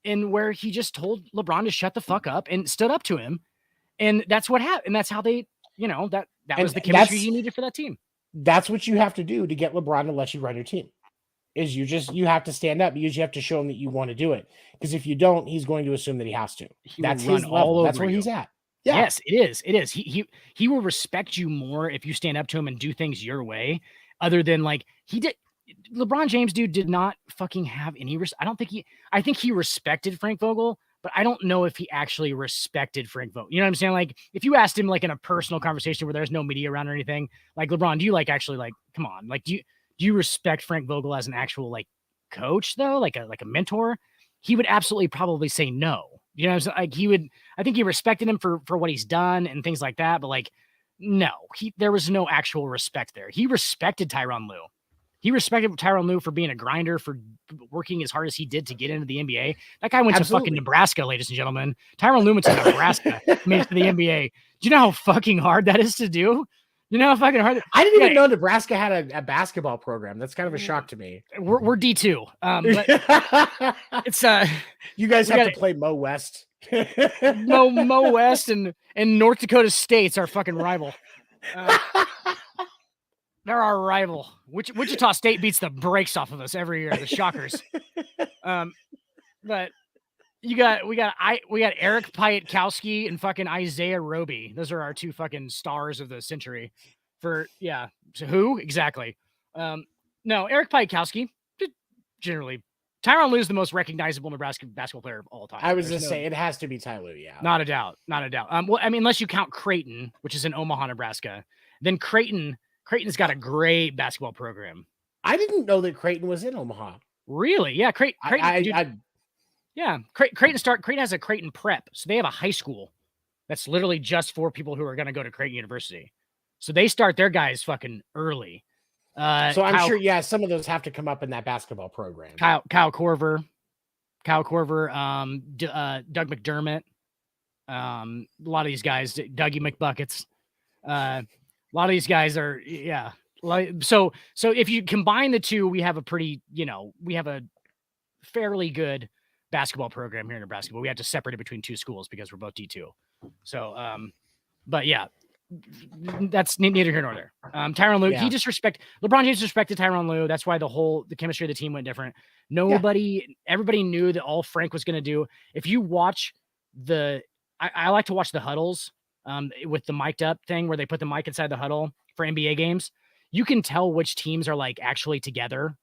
and where he just told LeBron to shut the fuck up and stood up to him. And that's what happened. And that's how they, that was the chemistry you needed for that team. That's what you have to do to get LeBron to let you run your team. is you have to stand up. You have to show him that you want to do it. Because if you don't, he's going to assume that he has to. That's his level. That's where he's at. Yeah. Yes, it is. It is. He will respect you more if you stand up to him and do things your way, other than like he did. LeBron James, dude, did not fucking have any. I think he respected Frank Vogel, but I don't know if he actually respected Frank Vogel. You know what I'm saying? Like, if you asked him like in a personal conversation where there's no media around or anything, like, LeBron, do you like actually like, come on, like, do you respect Frank Vogel as an actual like coach though, like a mentor? He would absolutely probably say no. You know what I'm saying? Like, I think he respected him for what he's done and things like that, but like, no, there was no actual respect there. He respected Tyronn Lue. He respected Tyronn Lue for being a grinder, for working as hard as he did to get into the NBA. That guy went to fucking Nebraska, ladies and gentlemen. Tyronn Lue went to Nebraska, made it to the NBA. Do you know how fucking hard that is to do? You know how fucking hard? I didn't even know Nebraska had a basketball program. That's kind of a shock to me. We're D2. But it's you guys have to play Mo West. Mo West and North Dakota State's our fucking rival. They're our rival. Wichita State beats the brakes off of us every year. The Shockers. But we got Eric Piatkowski and fucking Isaiah Roby. Those are our two fucking stars of the century. So who exactly? No, Eric Piatkowski. Generally, Tyronn Lue is the most recognizable Nebraska basketball player of all time. I was just saying it has to be Ty Lue. Yeah, not a doubt. Well, I mean, unless you count Creighton, which is in Omaha, Nebraska, then Creighton's got a great basketball program. I didn't know that Creighton was in Omaha. Really? Yeah, Creighton. Creighton has a Creighton prep, so they have a high school that's literally just for people who are going to go to Creighton University. So they start their guys fucking early. So I'm sure, yeah, some of those have to come up in that basketball program. Kyle Korver, Doug McDermott, a lot of these guys, Dougie McBuckets. A lot of these guys are, yeah. So if you combine the two, we have a fairly good basketball program here in Nebraska, but we have to separate it between two schools because we're both D2. So, but yeah, that's neither here nor there. Tyronn Lue, yeah. LeBron James respected Tyronn Lue. That's why the chemistry of the team went different. Everybody knew that all Frank was going to do. If you watch I like to watch the huddles with the mic'd up thing where they put the mic inside the huddle for NBA games. You can tell which teams are like actually together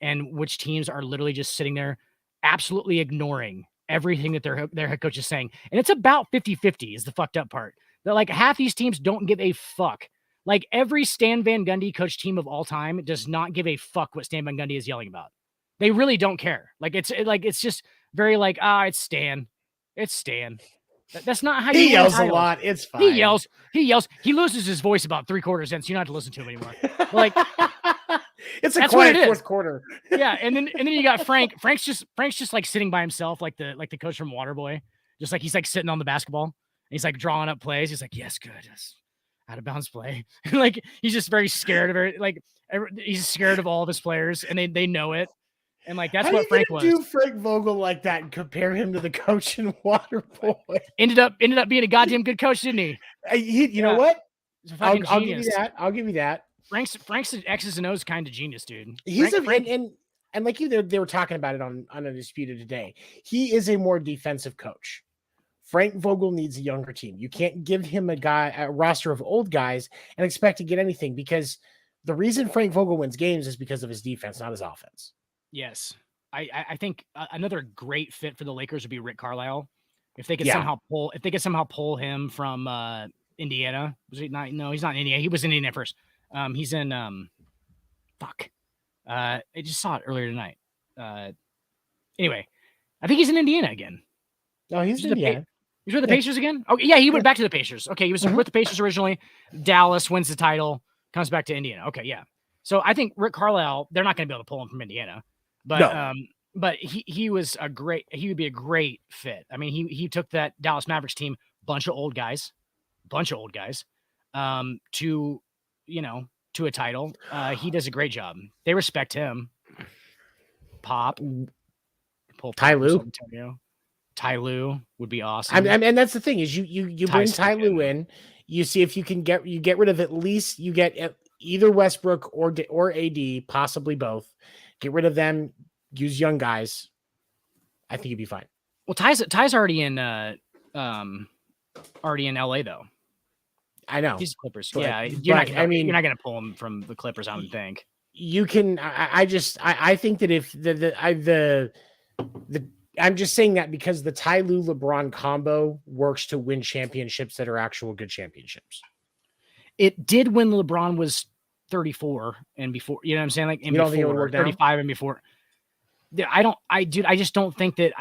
and which teams are literally just sitting there absolutely ignoring everything that their head coach is saying. And it's about 50-50 is the fucked up part. That like half these teams don't give a fuck. Like every Stan Van Gundy coach team of all time does not give a fuck what Stan Van Gundy is yelling about. They really don't care. It's just very like, it's Stan. It's Stan. That's not how he yells a lot. It's fine. He yells. He loses his voice about 3/4 in, so you don't have to listen to him anymore. Like it's a quiet fourth quarter. Yeah, and then you got Frank. Frank's just like sitting by himself, like the coach from Waterboy. Just like he's like sitting on the basketball. And he's like drawing up plays. He's like, yes, good, yes, out of bounds play. Like he's just very scared of it. Like he's scared of all of his players, and they know it. And like that's what Frank was. Do Frank Vogel like that and compare him to the coach in Waterboy? Ended up being a goddamn good coach, didn't he? You know what? I'll give you that. I'll give you that. Frank's an X's and O's kind of genius, dude. He's and like they were talking about it on Undisputed today. He is a more defensive coach. Frank Vogel needs a younger team. You can't give him a roster of old guys and expect to get anything, because the reason Frank Vogel wins games is because of his defense, not his offense. Yes. I think another great fit for the Lakers would be Rick Carlisle. If they could somehow pull him from Indiana. Was he not? No, he's not in Indiana. He was in Indiana first. He's in I just saw it earlier tonight. Anyway, I think he's in Indiana again. No, he's in Indiana. He's with the Pacers again? Oh, yeah, he went back to the Pacers. Okay, he was with the Pacers originally. Dallas wins the title, comes back to Indiana. Okay, yeah. So I think Rick Carlisle, they're not going to be able to pull him from Indiana. But he would be a great fit. I mean, he took that Dallas Mavericks team, bunch of old guys, to a title. He does a great job. They respect him. Ty Lue. Ty Lue would be awesome. And that's the thing is you bring Ty Lue in, you see if you can get rid of at least you get either Westbrook or AD, possibly both. Get rid of them. Use young guys. I think you'd be fine. Well, Ty's already in LA though. I know. He's Clippers. But, yeah, you're not gonna pull him from the Clippers, I would think. You can. I think that if I'm just saying that because the Ty Lue LeBron combo works to win championships that are actual good championships. It did when LeBron was 34 and before. You know what I'm saying? Like, and you don't before, think it would work 35 now? and before. I just don't think that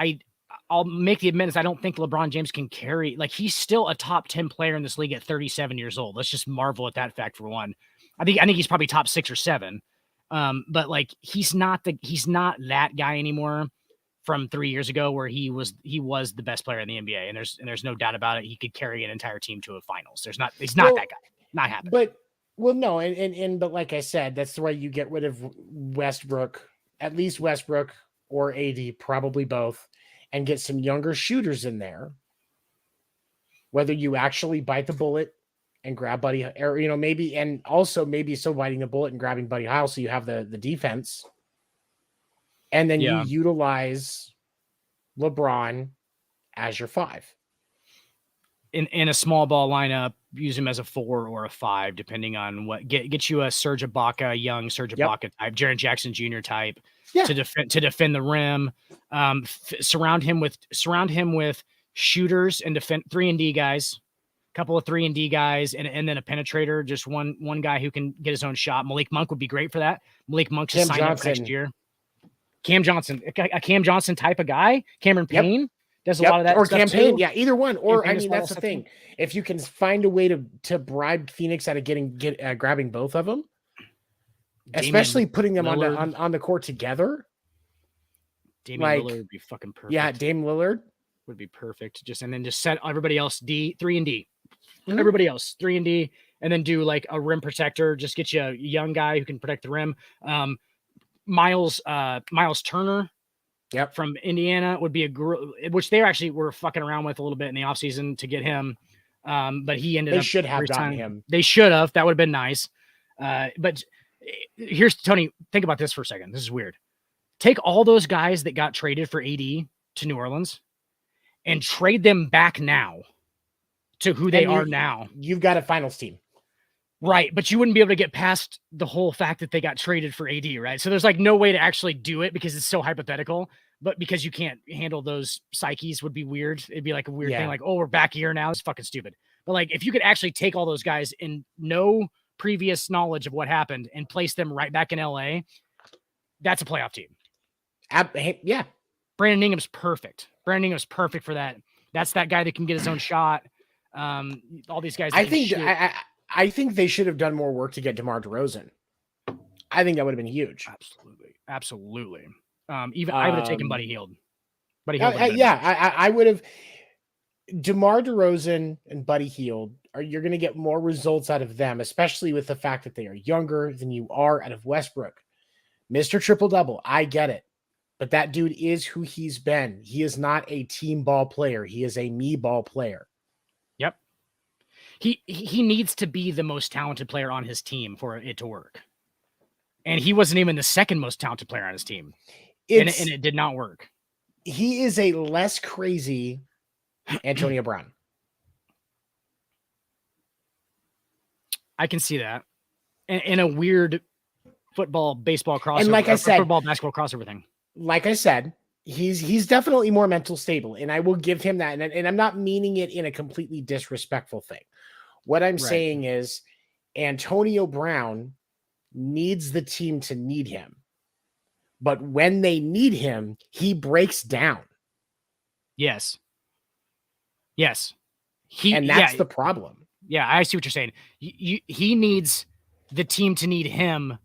I'll make the admittance. I don't think LeBron James can carry, like, he's still a top 10 player in this league at 37 years old. Let's just marvel at that fact for one. I think he's probably top 6 or 7. But like, he's not that guy anymore from 3 years ago where he was the best player in the NBA. And there's no doubt about it. He could carry an entire team to a finals. He's not that guy. Not happening. But no. But like I said, that's the way you get rid of Westbrook, at least Westbrook or AD, probably both, and get some younger shooters in there. Whether you actually bite the bullet and grab Buddy, or, maybe, and also maybe so biting the bullet and grabbing Buddy Hield so you have the defense. And then you utilize LeBron as your 5. In a small ball lineup, use him as a 4 or a 5, depending on what get you a Serge Ibaka, young Serge Ibaka type, Jaren Jackson Jr. type to defend the rim. Surround him with shooters and defend 3-and-D guys, couple of 3-and-D guys, and then a penetrator, just one guy who can get his own shot. Malik Monk would be great for that. Malik Monk should sign up next year. Cam Johnson, a Cam Johnson type of guy. Cameron Payne does a lot of that. Or stuff campaign, too. Either one. Or that's the thing. If you can find a way to bribe Phoenix out of grabbing both of them, especially putting them on the court together. Damian Lillard would be fucking perfect. Yeah, Dame Lillard would be perfect. Just set everybody else 3-and-D. Mm-hmm. Everybody else 3-and-D, and then do like a rim protector. Just get you a young guy who can protect the rim. Miles Turner, from Indiana would be which they actually were fucking around with a little bit in the offseason to get him. But he ended up. They should have gotten him. They should have. That would have been nice. But here's Tony. Think about this for a second. This is weird. Take all those guys that got traded for AD to New Orleans and trade them back now to who they are now. You've got a finals team. Right, but you wouldn't be able to get past the whole fact that they got traded for AD, right? So there's like no way to actually do it because it's so hypothetical, but because you can't handle those psyches would be weird. It'd be like a weird thing, like, oh, we're back here now. It's fucking stupid. But like, if you could actually take all those guys in no previous knowledge of what happened and place them right back in LA, that's a playoff team. Yeah. Brandon Ingham's perfect. Brandon Ingham's perfect for that. That's that guy that can get his own shot. All these guys. I think they should have done more work to get DeMar DeRozan. I think that would have been huge. Absolutely. I would have taken Buddy Hield. I would have. DeMar DeRozan and Buddy Hield you're going to get more results out of them, especially with the fact that they are younger than you are out of Westbrook. Mr. Triple Double, I get it. But that dude is who he's been. He is not a team ball player. He is a me ball player. Yep. He needs to be the most talented player on his team for it to work. And he wasn't even the second most talented player on his team. And it did not work. He is a less crazy Antonio Brown. I can see that. In a weird football, baseball crossover. And like I said, football, basketball crossover thing. Like I said, he's definitely more mental stable, and I will give him that. And I'm not meaning it in a completely disrespectful thing. What I'm saying is Antonio Brown needs the team to need him. But when they need him, he breaks down. Yes. That's the problem. Yeah, I see what you're saying. He needs the team to need him,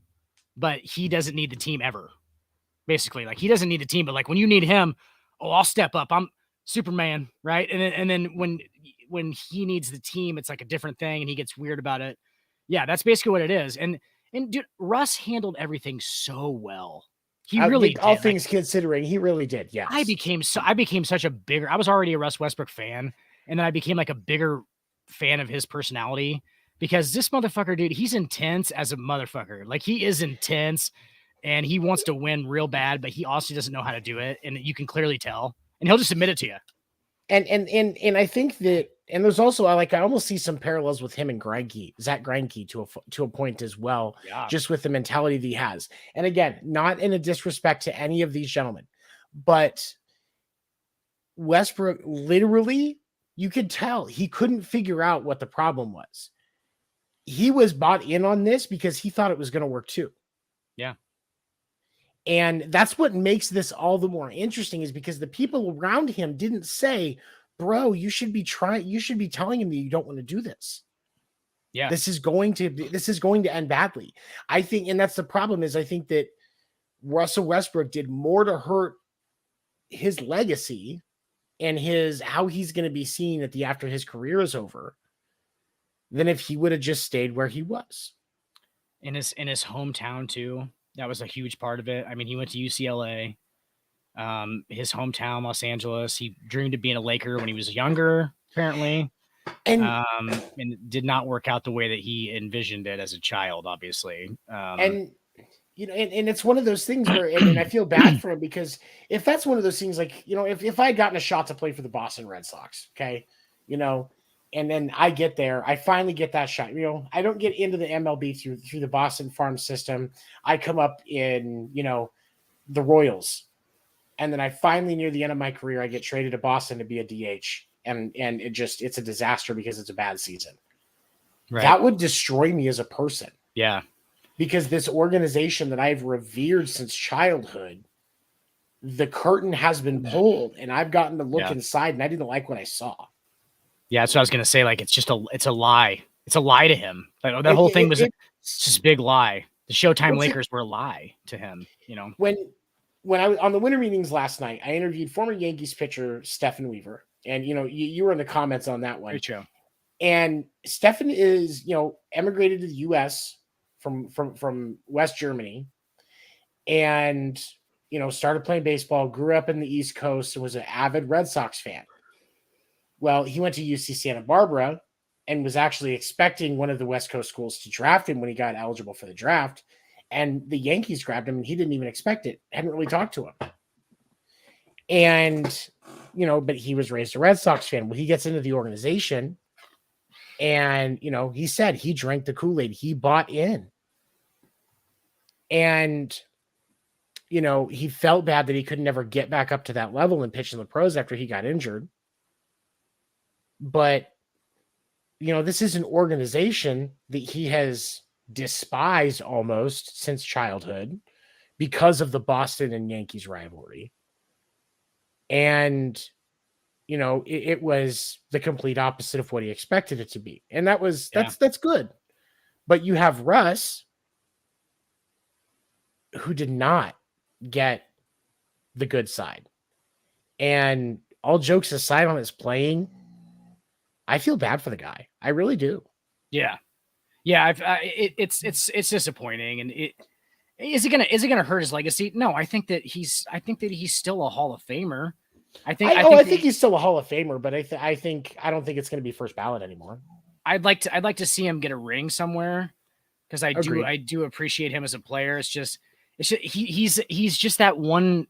but he doesn't need the team ever. Basically, like, he doesn't need the team, but like when you need him, I'll step up. I'm Superman, right? And then when he needs the team, it's like a different thing, and he gets weird about it. Yeah, that's basically what it is. And dude, Russ handled everything so well. He really did. All things considering, he really did. Yes. I became such a bigger. I was already a Russ Westbrook fan, and then I became like a bigger fan of his personality, because this motherfucker, dude, he's intense as a motherfucker. Like, he is intense. and he wants to win real bad, but he also doesn't know how to do it, and you can clearly tell. And he'll just admit it to you. And I think that, and there's also I almost see some parallels with him and Zach Greinke to a point as well, Yeah. just with the mentality that he has. And again, not in a disrespect to any of these gentlemen, but Westbrook, literally, you could tell he couldn't figure out what the problem was. He was bought in on this because he thought it was going to work too. Yeah. And that's what makes this all the more interesting, is because the people around him didn't say, bro, you should be telling him that you don't want to do this. Yeah. This is going to end badly. I think, and that's the problem, is I think that Russell Westbrook did more to hurt his legacy and how he's going to be seen after his career is over than if he would have just stayed where he was. In his hometown too. That was a huge part of it. I mean, he went to UCLA, his hometown, Los Angeles. He dreamed of being a Laker when he was younger, apparently, and did not work out the way that he envisioned it as a child, obviously. And it's one of those things where, and I feel bad for him, because if that's one of those things, like, if I had gotten a shot to play for the Boston Red Sox, okay, and then I get there, I finally get that shot. I don't get into the MLB through the Boston farm system. I come up in, the Royals. And then I finally, near the end of my career, I get traded to Boston to be a DH. And it's a disaster because it's a bad season. Right. That would destroy me as a person. Yeah. Because this organization that I've revered since childhood, the curtain has been pulled, and I've gotten to look inside, and I didn't like what I saw. Yeah, that's what I was gonna say. Like, it's a lie. It's a lie to him. Like, that whole thing was just a big lie. The Showtime Lakers were a lie to him. When I was on the winter meetings last night, I interviewed former Yankees pitcher Stephen Weaver, and you were in the comments on that one. Very true. And Stephen is emigrated to the U.S. from West Germany, and started playing baseball. Grew up in the East Coast and was an avid Red Sox fan. Well, he went to UC Santa Barbara and was actually expecting one of the West Coast schools to draft him when he got eligible for the draft. And the Yankees grabbed him, and he didn't even expect it. Hadn't really talked to him. And, but he was raised a Red Sox fan. Well, he gets into the organization, and, he said he drank the Kool-Aid. He bought in. And, he felt bad that he could never get back up to that level and pitch in the pros after he got injured. But, this is an organization that he has despised almost since childhood because of the Boston and Yankees rivalry. And, it was the complete opposite of what he expected it to be. And that's good. But you have Russ, who did not get the good side. And all jokes aside on his playing, I feel bad for the guy. I really do. Yeah. Yeah. It's disappointing. And is it gonna hurt his legacy? No, I think that he's still a Hall of Famer. I think he's still a Hall of Famer, but I don't think it's going to be first ballot anymore. I'd like to see him get a ring somewhere, because I do appreciate him as a player. It's just he's just that one.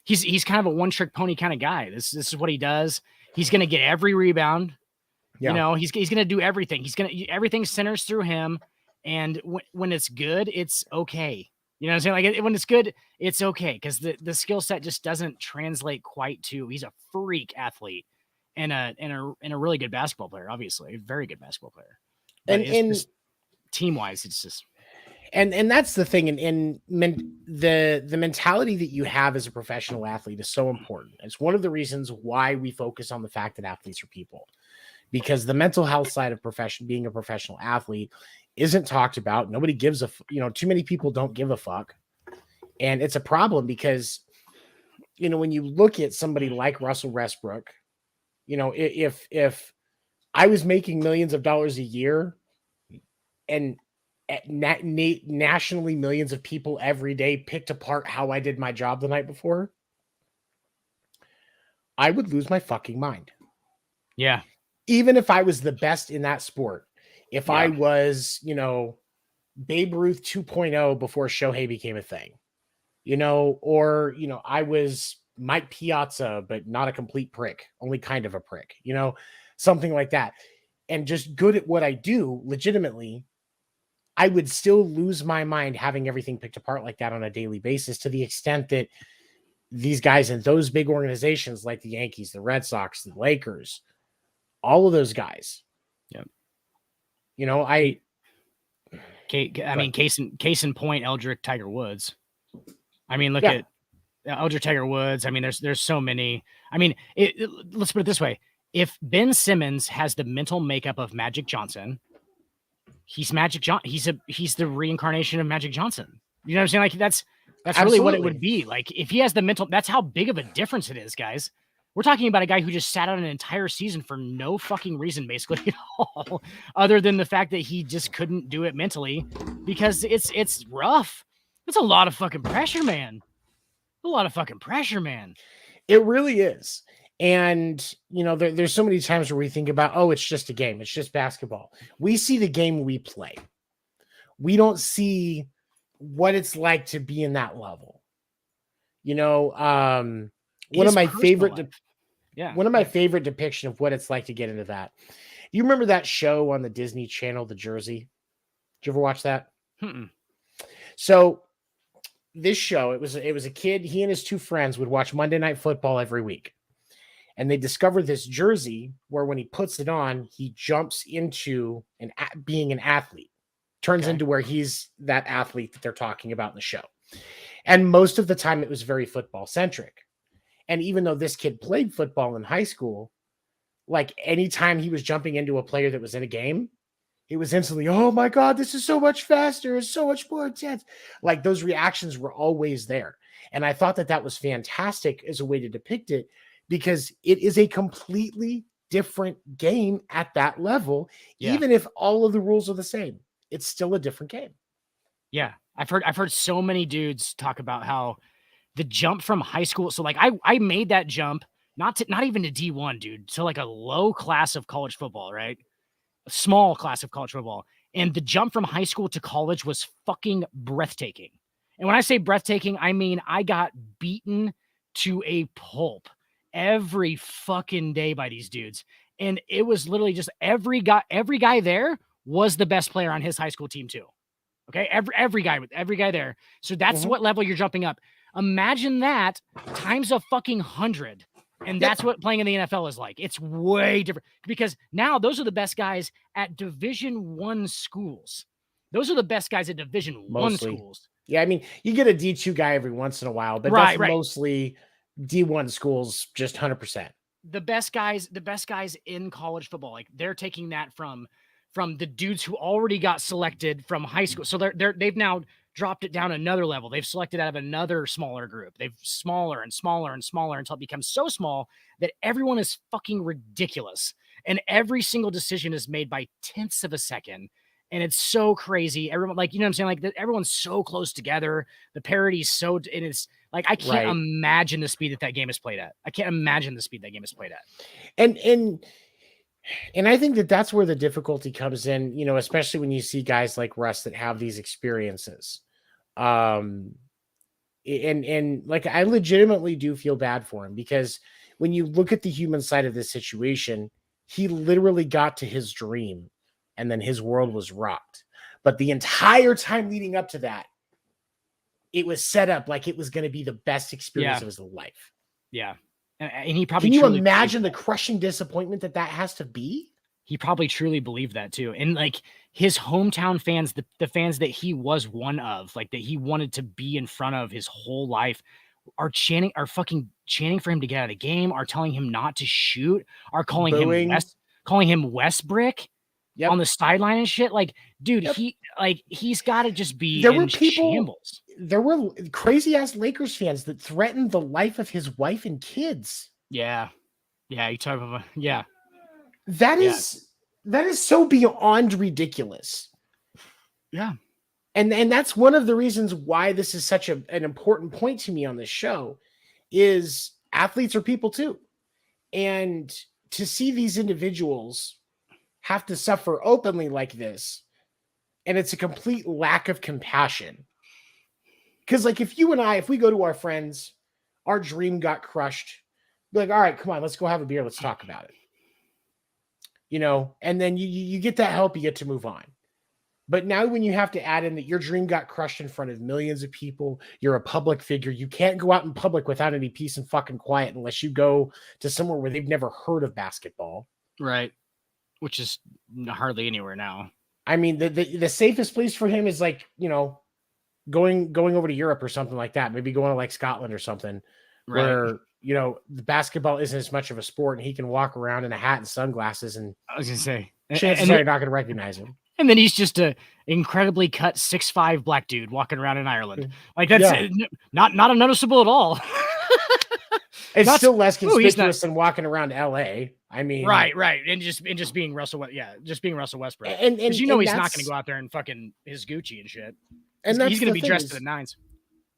He's kind of a one trick pony kind of guy. This is what he does. He's going to get every rebound. Yeah. He's going to do everything. Everything centers through him. And when it's good, it's okay. You know what I'm saying? Like, when it's good, it's okay, because the skill set just doesn't translate quite to. He's a freak athlete and a really good basketball player, obviously, a very good basketball player. But and team wise, it's just. And that's the thing. And the mentality that you have as a professional athlete is so important. It's one of the reasons why we focus on the fact that athletes are people, because the mental health side of being a professional athlete isn't talked about. Nobody gives too many people don't give a fuck. And it's a problem because, when you look at somebody like Russell Westbrook, if I was making millions of dollars a year and nationally millions of people every day picked apart how I did my job the night before, I would lose my fucking mind. Yeah. Even if I was the best in that sport, if I was, Babe Ruth 2.0 before Shohei became a thing, or, I was Mike Piazza, but not a complete prick, only kind of a prick, something like that. And just good at what I do legitimately, I would still lose my mind having everything picked apart like that on a daily basis, to the extent that these guys in those big organizations like the Yankees, the Red Sox, the Lakers, all of those guys, Yep. I mean, case in point, Eldrick, Tiger Woods. I mean, look Yeah. at Eldrick, Tiger Woods. I mean, there's so many. I mean, let's put it this way: if Ben Simmons has the mental makeup of Magic Johnson, he's Magic John. He's the reincarnation of Magic Johnson. You know what I'm saying? Like that's really what it would be. Like if he has the mental, that's how big of a difference it is, guys. We're talking about a guy who just sat out an entire season for no fucking reason, basically, at all, other than the fact that he just couldn't do it mentally, because it's rough. It's a lot of fucking pressure, man. A lot of fucking pressure, man. It really is. And, there's so many times where we think about, oh, it's just a game. It's just basketball. We see the game we play. We don't see what it's like to be in that level. One of my favorite depiction of what it's like to get into that. You remember that show on the Disney Channel, The Jersey? Did you ever watch that? Mm-mm. So this show, it was a kid, he and his two friends would watch Monday Night Football every week. And they discovered this jersey where when he puts it on, he jumps into being an athlete, turns into where he's that athlete that they're talking about in the show. And most of the time it was very football centric. And even though this kid played football in high school, like anytime he was jumping into a player that was in a game, it was instantly, oh my God, this is so much faster. It's so much more intense. Like those reactions were always there. And I thought that was fantastic as a way to depict it, because it is a completely different game at that level. Yeah. Even if all of the rules are the same, it's still a different game. Yeah. I've heard so many dudes talk about how the jump from high school. So like I made that jump, not even to D1, dude. So like a low class of college football, right? A small class of college football. And the jump from high school to college was fucking breathtaking. And when I say breathtaking, I mean, I got beaten to a pulp every fucking day by these dudes. And it was literally just every guy there was the best player on his high school team too. Okay. Every guy there. So that's what level you're jumping up. Imagine that times a fucking 100. And that's what playing in the NFL is like. It's way different, because now those are the best guys at Division I schools. Those are the best guys at Division I schools. Yeah. I mean, you get a D2 guy every once in a while, but that's mostly D1 schools, just 100%. The best guys in college football, like they're taking that from the dudes who already got selected from high school. So they've now dropped it down another level. They've selected out of another smaller group. They've smaller and smaller and smaller until it becomes so small that everyone is fucking ridiculous. And every single decision is made by tenths of a second. And it's so crazy. Everyone, like, you know what I'm saying? Like everyone's so close together. The parity's so, and it's like, I can't imagine the speed that game is played at. I can't imagine the speed that game is played at. And I think that that's where the difficulty comes in, especially when you see guys like Russ that have these experiences. And like, I legitimately do feel bad for him, because when you look at the human side of this situation, he literally got to his dream and then his world was rocked. But the entire time leading up to that, it was set up like it was going to be the best experience of his life. Yeah. And he probably, can you imagine the crushing disappointment that has to be? He probably truly believed that too. And like his hometown fans, the fans that he was one of, like that he wanted to be in front of his whole life, are fucking chanting for him to get out of the game, are telling him not to shoot, are calling him Westbrick on the sideline and shit. Like, dude, he's got to just be shambles. There were crazy ass Lakers fans that threatened the life of his wife and kids. Yeah. Yeah. You talk about, That is so beyond ridiculous. Yeah. And that's one of the reasons why this is such an important point to me on this show, is athletes are people too. And to see these individuals have to suffer openly like this, And it's a complete lack of compassion. Because like if you and I, if we go to our friends, our dream got crushed, be like, all right, come on, let's go have a beer. Let's talk about it. You know, and then you get that help, you get to move on. But now when you have to add in that your dream got crushed in front of millions of people, you're a public figure, you can't go out in public without any peace and fucking quiet unless you go to somewhere where they've never heard of basketball. Right. Which is hardly anywhere now. I mean, the safest place for him is like, you know, going over to Europe or something like that. Maybe going to like Scotland or something, Right. where, you know, the basketball isn't as much of a sport and he can walk around in a hat and sunglasses and I was going to say, chances are you're not going to recognize him. And then he's just a incredibly cut 6'5" black dude walking around in Ireland. Like that's not unnoticeable at all. It's still less conspicuous than walking around LA. I mean, right. And just being Russell. Yeah. Just being Russell Westbrook. And you know, he's not going to go out there and fucking his Gucci and shit. And he's going to be dressed to the nines.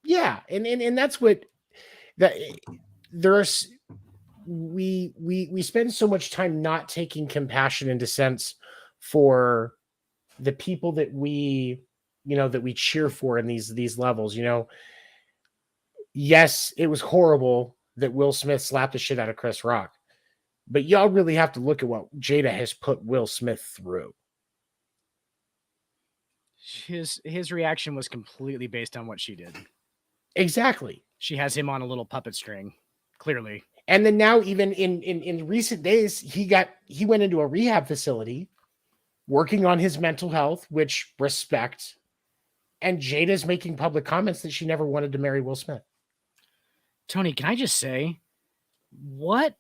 Yeah. And that's what we spend so much time not taking compassion into sense for the people that we cheer for in these levels. You know, yes, it was horrible that Will Smith slapped the shit out of Chris Rock, but y'all really have to look at what Jada has put Will Smith through. His reaction was completely based on what she did. Exactly. She has him on a little puppet string, clearly. And then now, even in recent days, he went into a rehab facility working on his mental health, which respect. And Jada's making public comments that she never wanted to marry Will Smith. Tony, can I just say, what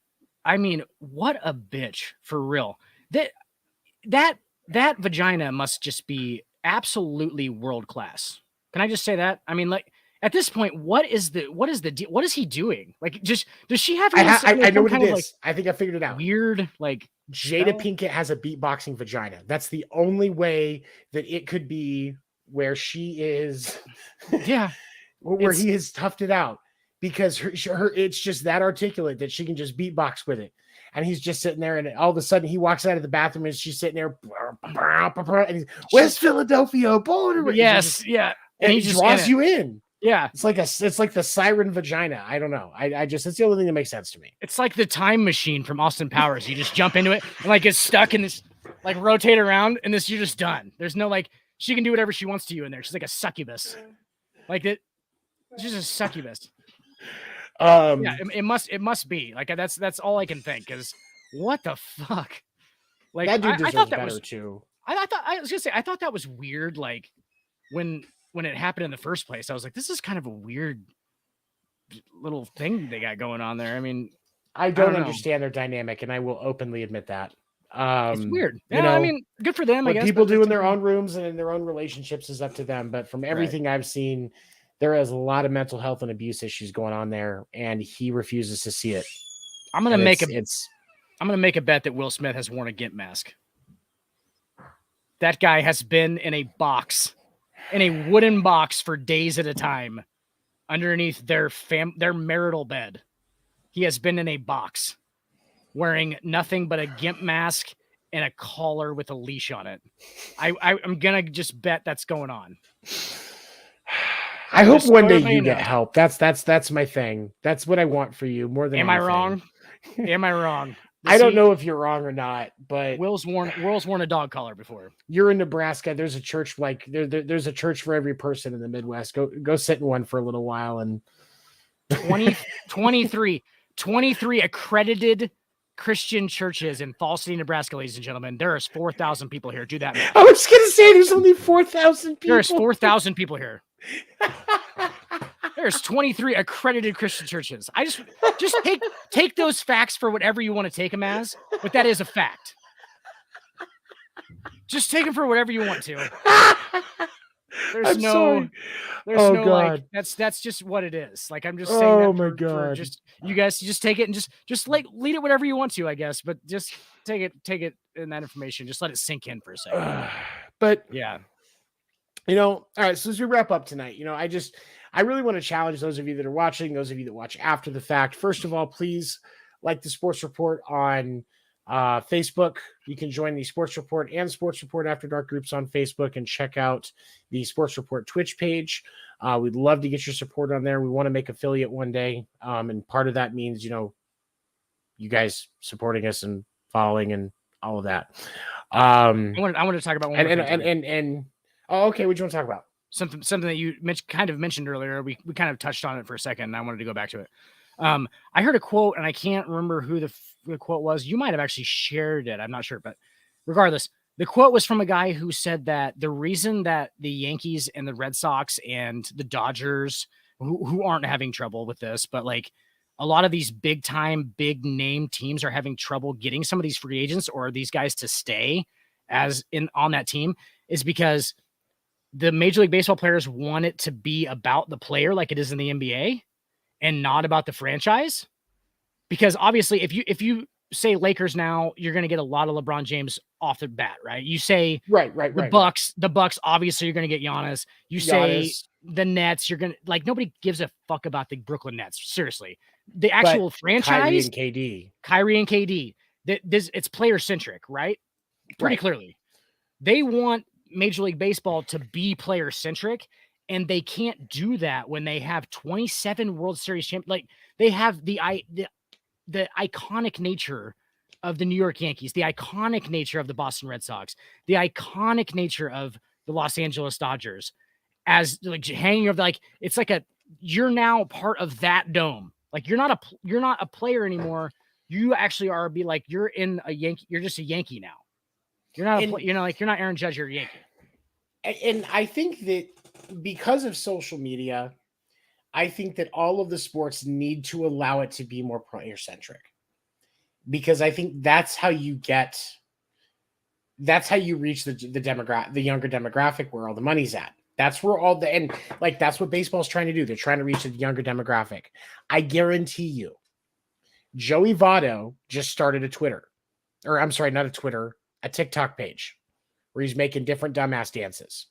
a bitch, for real. That vagina must just be absolutely world class. Can I just say that? I mean, like, at this point, what is he doing? Like, just does she have? I know what it is. Like, I think I figured it out. Weird, like Jada Pinkett has a beatboxing vagina. That's the only way that it could be where she is. Yeah, where he has toughed it out, because her it's just that articulate that she can just beatbox with it. And he's just sitting there, and all of a sudden he walks out of the bathroom and she's sitting there, and he's West Philadelphia, border. Yes, yeah, and he just draws you in. Yeah, it's like the siren vagina. I don't know. I just it's the only thing that makes sense to me. It's like the time machine from Austin Powers. You just jump into it and like get stuck in this, like rotate around, and this you're just done. There's no like she can do whatever she wants to you in there. She's like a succubus, like it. She's a succubus. Yeah, it must be like that's all I can think. Because what the fuck? Like that dude I thought that better was too. I was gonna say I thought that was weird. Like when it happened in the first place, I was like, this is kind of a weird little thing they got going on there. I mean, I don't understand their dynamic, and I will openly admit that. It's weird. Yeah, I mean, good for them. I guess people do in their own rooms and in their own relationships is up to them. But from everything I've seen, there is a lot of mental health and abuse issues going on there, and he refuses to see it. I'm gonna make a bet that Will Smith has worn a gimp mask. That guy has been in a box, in a wooden box for days at a time, underneath their marital bed. He has been in a box, wearing nothing but a gimp mask and a collar with a leash on it. I'm gonna just bet that's going on. I hope one day you get help. That's my thing. That's what I want for you more than anything. Am I wrong? Am I wrong? I don't know if you're wrong or not, but Will's worn a dog collar before. You're in Nebraska. There's a church there's a church for every person in the Midwest. Go sit in one for a little while. And 23 accredited Christian churches in Falls City, Nebraska, ladies and gentlemen. There is 4,000 people here. Do that. I was gonna say there's only 4,000 people. There's 4,000 people here. There's 23 accredited Christian churches. I just take those facts for whatever you want to take them as, but that is a fact. Just take them for whatever you want to. There's no like that's just what it is. Like I'm just saying oh my god. Just you guys just take it and just like lead it whatever you want to, I guess, but just take it in that information. Just let it sink in for a second. But yeah. All right, so as we wrap up tonight, I really want to challenge those of you that are watching, those of you that watch after the fact. First of all, please like the Sports Report on Facebook, you can join the Sports Report and Sports Report After Dark groups on Facebook and check out the Sports Report Twitch page. We'd love to get your support on there. We want to make affiliate one day. And part of that means, you guys supporting us and following and all of that. I wanted to talk about one okay, what do you want to talk about? Something that you kind of mentioned earlier. We kind of touched on it for a second, and I wanted to go back to it. I heard a quote, and I can't remember who the quote was. You might have actually shared it. I'm not sure, but regardless, the quote was from a guy who said that the reason that the Yankees and the Red Sox and the Dodgers, who aren't having trouble with this, but like a lot of these big time, big name teams are having trouble getting some of these free agents or these guys to stay on that team is because the Major League Baseball players want it to be about the player like it is in the NBA and not about the franchise. Because obviously if you say Lakers now, you're going to get a lot of LeBron James off the bat, right? You say the Bucks, obviously you're going to get Giannis. You say the Nets, you're going to like, nobody gives a fuck about the Brooklyn Nets. Seriously. The actual franchise, Kyrie and KD, it's player centric, right? Pretty clearly. They want Major League Baseball to be player centric, and they can't do that when they have 27 World Series champions. Like they have the iconic nature of the New York Yankees, the iconic nature of the Boston Red Sox, the iconic nature of the Los Angeles Dodgers as like hanging over, like, it's like you're now part of that dome. Like you're not a player anymore. You actually are you're in a Yankee. You're just a Yankee now. You're not, you're not Aaron Judge, you're a Yankee. And I think that because of social media, I think that all of the sports need to allow it to be more player centric, because I think that's how you reach the younger demographic where all the money's at. That's where that's what baseball's trying to do. They're trying to reach the younger demographic. I guarantee you, Joey Votto just started a TikTok page where he's making different dumbass dances.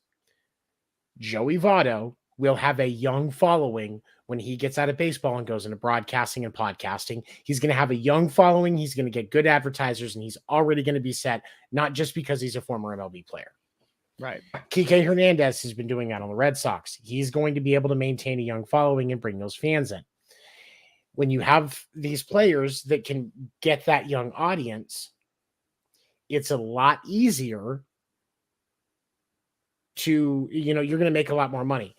Joey Votto will have a young following when he gets out of baseball and goes into broadcasting and podcasting. He's going to have a young following. He's going to get good advertisers, and he's already going to be set, not just because he's a former MLB player. Right. Kike Hernandez has been doing that on the Red Sox. He's going to be able to maintain a young following and bring those fans in. When you have these players that can get that young audience, it's a lot easier to, you're going to make a lot more money.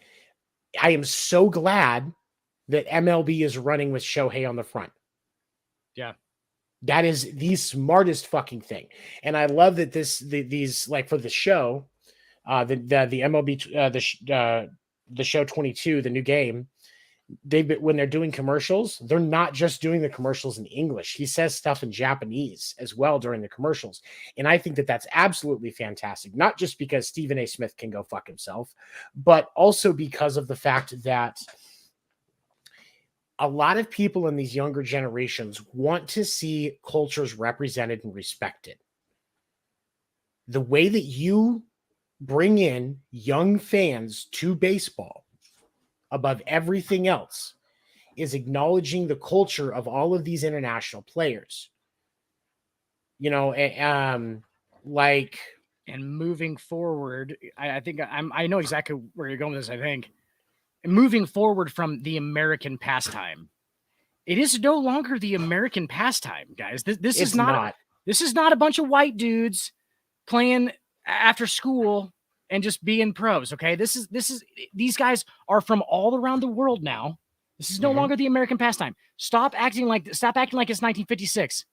I am so glad that MLB is running with Shohei on the front. Yeah. That is the smartest fucking thing. And I love that these like for the show, the MLB, the show 22, the new game, when they're doing commercials, they're not just doing the commercials in English. He says stuff in Japanese as well during the commercials. And I think that that's absolutely fantastic, not just because Stephen A. Smith can go fuck himself, but also because of the fact that a lot of people in these younger generations want to see cultures represented and respected. The way that you bring in young fans to baseball above everything else is acknowledging the culture of all of these international players. And moving forward, I think I know exactly where you're going with this. I think moving forward from the American pastime, it is no longer the American pastime, guys. This is not a bunch of white dudes playing after school and just being pros. Okay. These guys are from all around the world now. This is no longer the American pastime. Stop acting like it's 1956.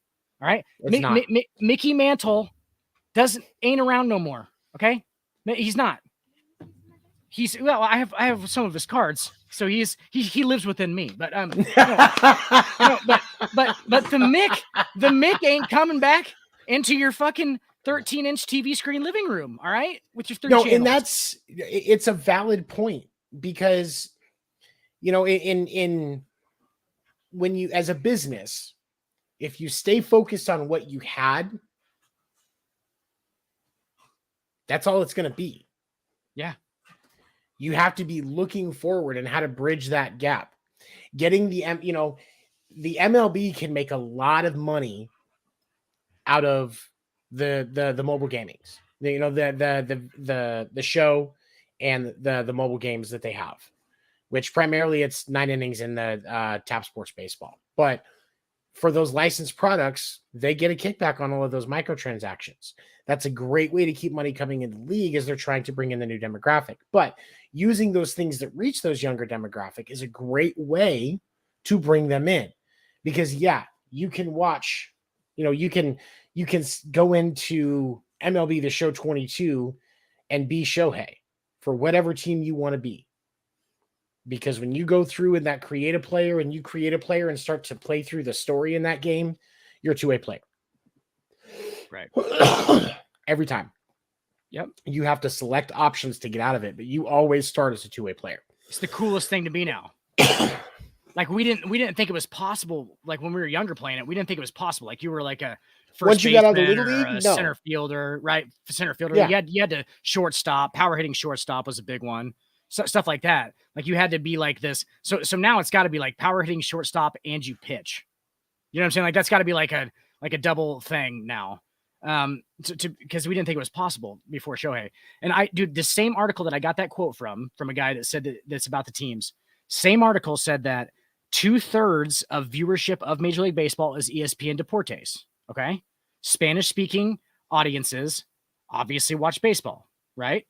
All right. Mickey Mantle ain't around no more. Okay. He's not. I have some of his cards. So he lives within me, but but the Mick ain't coming back into your fucking 13-inch TV screen living room, all right? With your 3 channels. And it's a valid point, because in when you, as a business, if you stay focused on what you had, that's all it's going to be. Yeah. You have to be looking forward and how to bridge that gap. Getting the MLB can make a lot of money out of the mobile gamings. You know, the show and the mobile games that they have, which primarily it's 9 innings in the Tap Sports Baseball. But for those licensed products, they get a kickback on all of those microtransactions. That's a great way to keep money coming in the league as they're trying to bring in the new demographic. But using those things that reach those younger demographic is a great way to bring them in. Because yeah, you can watch, you can go into MLB The Show 22 and be Shohei for whatever team you want to be. Because when you go through in that create a player and start to play through the story in that game, you're a two-way player. Right. Every time. Yep. You have to select options to get out of it, but you always start as a two-way player. It's the coolest thing to be now. Like we didn't think it was possible. Like when we were younger playing it, we didn't think it was possible. Like you were like a first baseman, got out of the Little League, center fielder, right? Center fielder. Yeah. You had to shortstop. Power hitting shortstop was a big one. So, stuff like that. Like you had to be like this. So now it's got to be like power hitting shortstop and you pitch. You know what I'm saying? Like that's got to be like a double thing now. Because we didn't think it was possible before Shohei. And the same article that I got that quote from a guy that said that's about the teams. Same article said that 2/3 of viewership of Major League Baseball is ESPN Deportes. Okay, Spanish speaking audiences obviously watch baseball, right?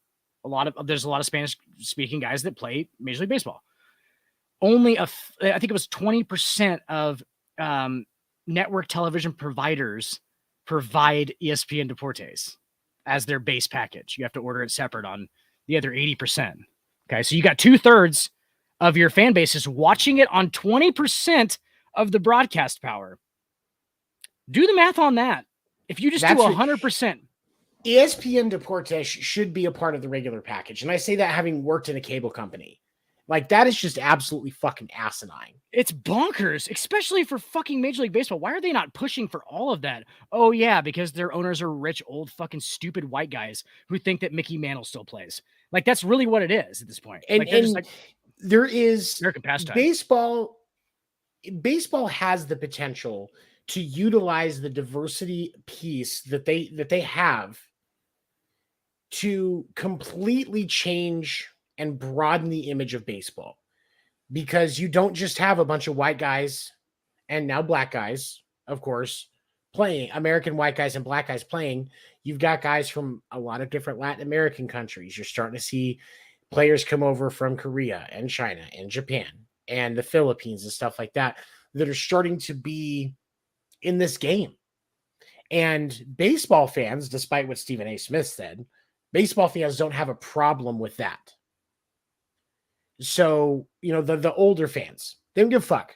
There's a lot of Spanish speaking guys that play Major League Baseball. Only I think it was 20% of network television providers provide ESPN Deportes as their base package. You have to order it separate on the other 80%. Okay, so you got 2/3 of your fan base is watching it on 20% of the broadcast power. Do the math on that. If you just do 100%. ESPN Deportes should be a part of the regular package. And I say that having worked in a cable company. Like, that is just absolutely fucking asinine. It's bonkers, especially for fucking Major League Baseball. Why are they not pushing for all of that? Oh, yeah, because their owners are rich, old, fucking stupid white guys who think that Mickey Mantle still plays. Like, that's really what it is at this point. And, like, just like, there is American pastime. Baseball has the potential to utilize the diversity piece that they have to completely change and broaden the image of baseball, because you don't just have a bunch of white guys and now black guys, of course, playing, American white guys and black guys playing. You've got guys from a lot of different Latin American countries. You're starting to see players come over from Korea and China and Japan and the Philippines and stuff like that are starting to be in this game. And baseball fans, despite what Stephen A. Smith said, baseball fans don't have a problem with that. So, the older fans, they don't give a fuck.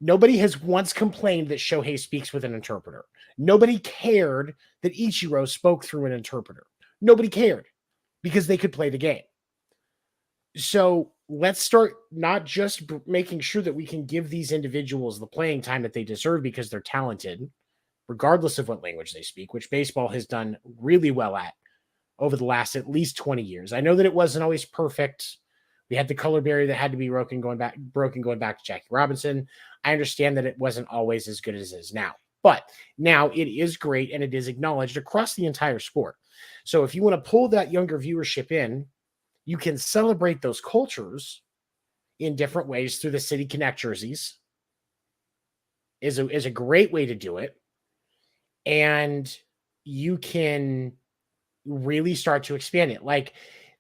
Nobody has once complained that Shohei speaks with an interpreter. Nobody cared that Ichiro spoke through an interpreter. Nobody cared because they could play the game. So let's start not just making sure that we can give these individuals the playing time that they deserve because they're talented, regardless of what language they speak, which baseball has done really well at over the last at least 20 years. I know that it wasn't always perfect. We had the color barrier that had to be broken going back to Jackie Robinson. I understand that it wasn't always as good as it is now, but now it is great and it is acknowledged across the entire sport. So if you want to pull that younger viewership in, you can celebrate those cultures in different ways through the City Connect jerseys. Is a great way to do it. And you can really start to expand it. Like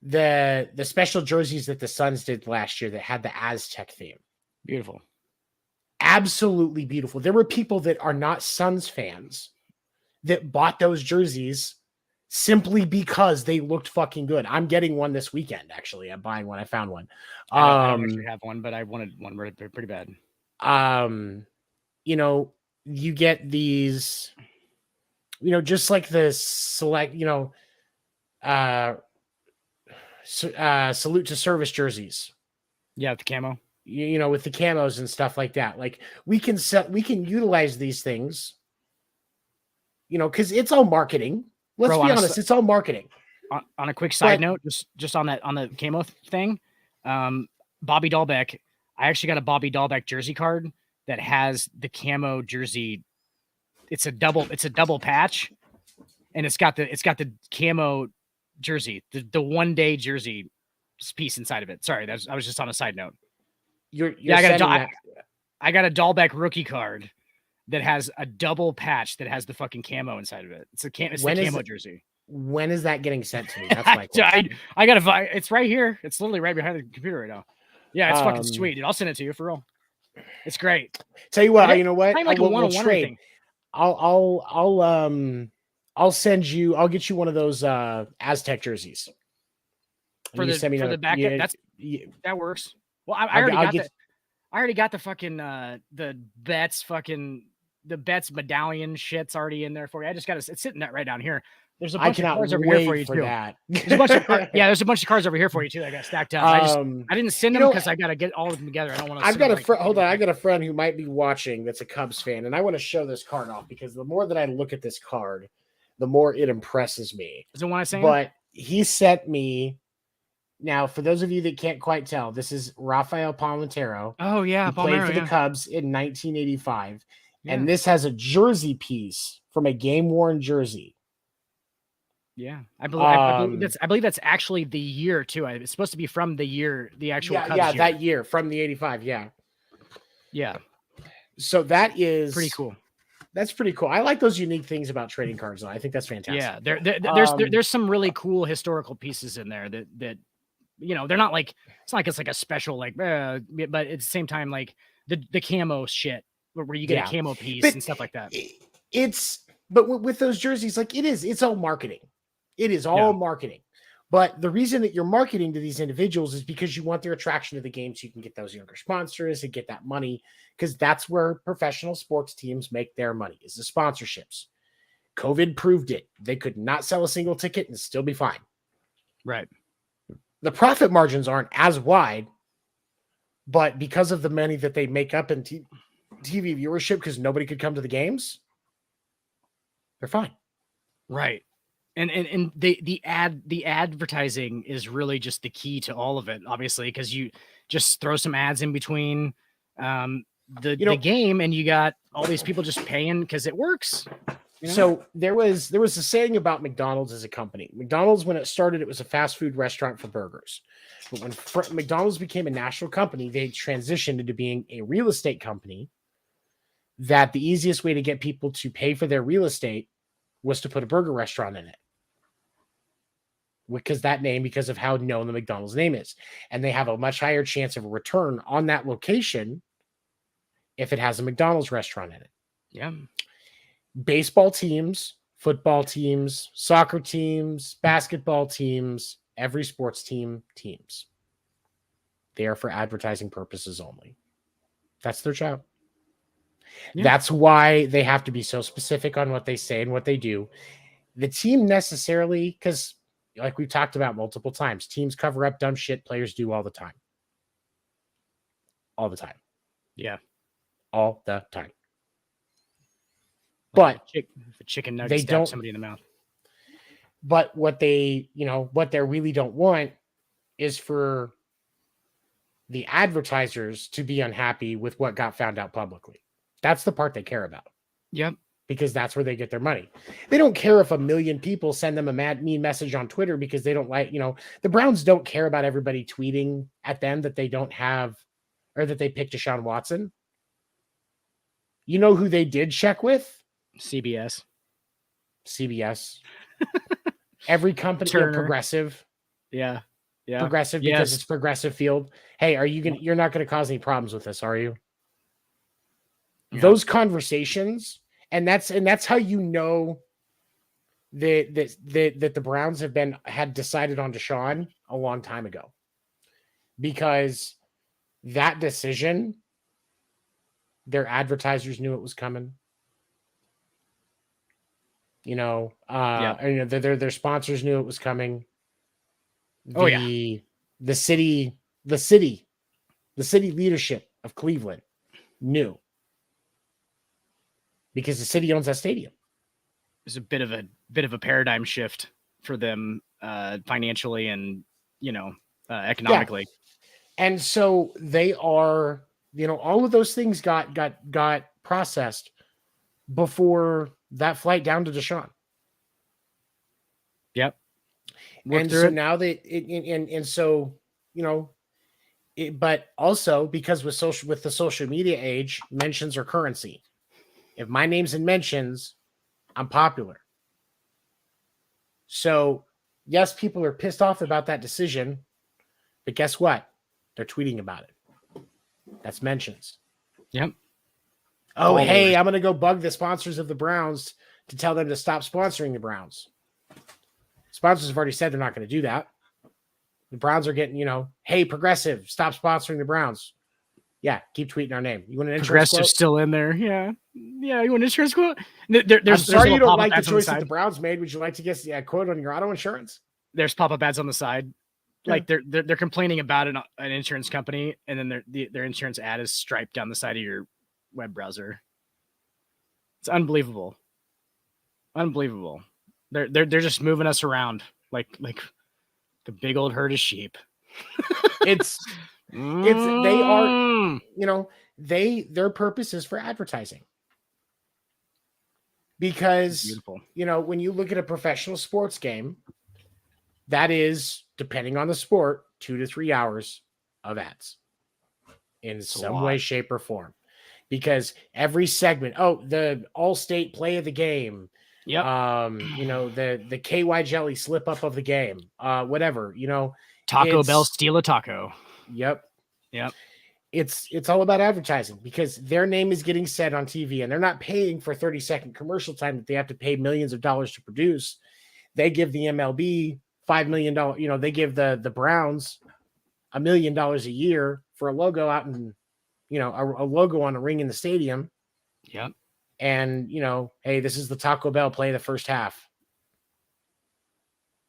the special jerseys that the Suns did last year that had the Aztec theme. Beautiful. Absolutely beautiful. There were people that are not Suns fans that bought those jerseys simply because they looked fucking good. I'm getting one this weekend, actually. I'm buying one. I found one. I don't actually have one, but I wanted one pretty bad. You get these, just like the select, salute to service jerseys. Yeah, the camo. With the camos and stuff like that. Like we can utilize these things, because it's all marketing. Let's be honest, it's all marketing. On a quick side note, just on the camo thing, Bobby Dahlbeck, I actually got a Bobby Dahlbeck jersey card that has the camo jersey it's a double patch, and it's got the camo jersey, the 1 day jersey piece inside of it. Sorry, I was just on a side note. I got a Dahlbeck rookie card that has a double patch that has the fucking camo inside of it. It's the camo jersey. When is that getting sent to me? That's my question. I gotta. It's right here. It's literally right behind the computer right now. Yeah, it's fucking sweet, dude. I'll send it to you for real. It's great. Tell you what, you know what? Like we'll trade. I'll send you. I'll get you one of those Aztec jerseys for the backup. Yeah, that works. Well, I already got the fucking the Betts medallion shit's already in there for you. I just got it's sitting right down here. There's a bunch of cards over here for you too. There's a bunch of cards over here for you too. I got stacked up. I didn't send them because I got to get all of them together. I don't want to. I've got a friend. Hold on, I got a friend who might be watching. That's a Cubs fan, and I want to show this card off because the more that I look at this card, the more it impresses me. Is it what I'm saying? But he sent me. Now, for those of you that can't quite tell, this is Rafael Palmeiro. Oh yeah, he played for the Cubs in 1985, and this has a jersey piece from a game-worn jersey. Yeah, I believe that's actually the year too. It's supposed to be from the year, the actual Cubs year. That year from the 85. Yeah. So that is pretty cool. That's pretty cool. I like those unique things about trading cards, though. I think that's fantastic. Yeah, there's some really cool historical pieces in there that they're not like it's not like it's like a special but at the same time like the camo shit where you get a camo piece and stuff like that. But with those jerseys, like it's all marketing. It is all marketing. But the reason that you're marketing to these individuals is because you want their attraction to the game so you can get those younger sponsors and get that money, because that's where professional sports teams make their money, is the sponsorships. COVID proved it. They could not sell a single ticket and still be fine. Right. The profit margins aren't as wide, but because of the money that they make up in TV viewership, because nobody could come to the games, they're fine. Right. And the advertising is really just the key to all of it, obviously, because you just throw some ads in between the game, and you got all these people just paying because it works. So there was a saying about McDonald's as a company. McDonald's, when it started, it was a fast food restaurant for burgers. But when McDonald's became a national company, they transitioned into being a real estate company. That the easiest way to get people to pay for their real estate was to put a burger restaurant in it. Because of how known the McDonald's name is. And they have a much higher chance of a return on that location if it has a McDonald's restaurant in it. Yeah. Baseball teams, football teams, soccer teams, basketball teams, every sports teams. They are for advertising purposes only. That's their job. Yeah. That's why they have to be so specific on what they say and what they do. The team necessarily, because like we've talked about multiple times, teams cover up dumb shit players do all the time. All the time. Yeah. All the time. Like but the chicken nugget stab somebody in the mouth. But what they really don't want is for the advertisers to be unhappy with what got found out publicly. That's the part they care about. Yep. Because that's where they get their money. They don't care if 1 million people send them a mean message on Twitter because they don't like, the Browns don't care about everybody tweeting at them that they don't have or that they picked Deshaun Watson. You know who they did check with? CBS. Every company, Progressive. Yeah. Yeah. Progressive because it's Progressive Field. Hey, you're not going to cause any problems with this, are you? Yeah. Those conversations, and that's how you know that the Browns had decided on Deshaun a long time ago, because that decision, their advertisers knew it was coming. Their sponsors knew it was coming. The city leadership of Cleveland knew. Because the city owns that stadium. It's a bit of a paradigm shift for them financially and economically. Yeah. And so they are, all of those things got processed before that flight down to Deshaun. Yep. And so now that and so, you know, but also because with the social media age, mentions are currency. If my name's in mentions, I'm popular. So yes, people are pissed off about that decision, but guess what? They're tweeting about it. That's mentions. Yep. Oh, hey, I'm going to go bug the sponsors of the Browns to tell them to stop sponsoring the Browns. Sponsors have already said they're not going to do that. The Browns are getting, hey, Progressive, stop sponsoring the Browns. Yeah, keep tweeting our name. You want an insurance quote? Still in there. Yeah. Yeah, you want an insurance quote? I'm sorry you don't like the choice that the Browns made. Would you like to get a quote on your auto insurance? There's pop-up ads on the side. Yeah. Like they're complaining about an insurance company, and then their insurance ad is striped down the side of your web browser. It's unbelievable. Unbelievable. They're just moving us around like the big old herd of sheep. It's they are, their purpose is for advertising. Because when you look at a professional sports game, that is, depending on the sport, 2 to 3 hours of ads in some way, shape, or form. Because every segment, the all-state play of the game, yep. The KY jelly slip up of the game, whatever, Taco Bell steal a taco. Yep. Yep. It's all about advertising because their name is getting said on TV and they're not paying for 30-second commercial time that they have to pay millions of dollars to produce. They give the MLB $5 million, they give the Browns $1 million a year for a logo out in, a logo on a ring in the stadium. Yep. And, hey, this is the Taco Bell play of the first half.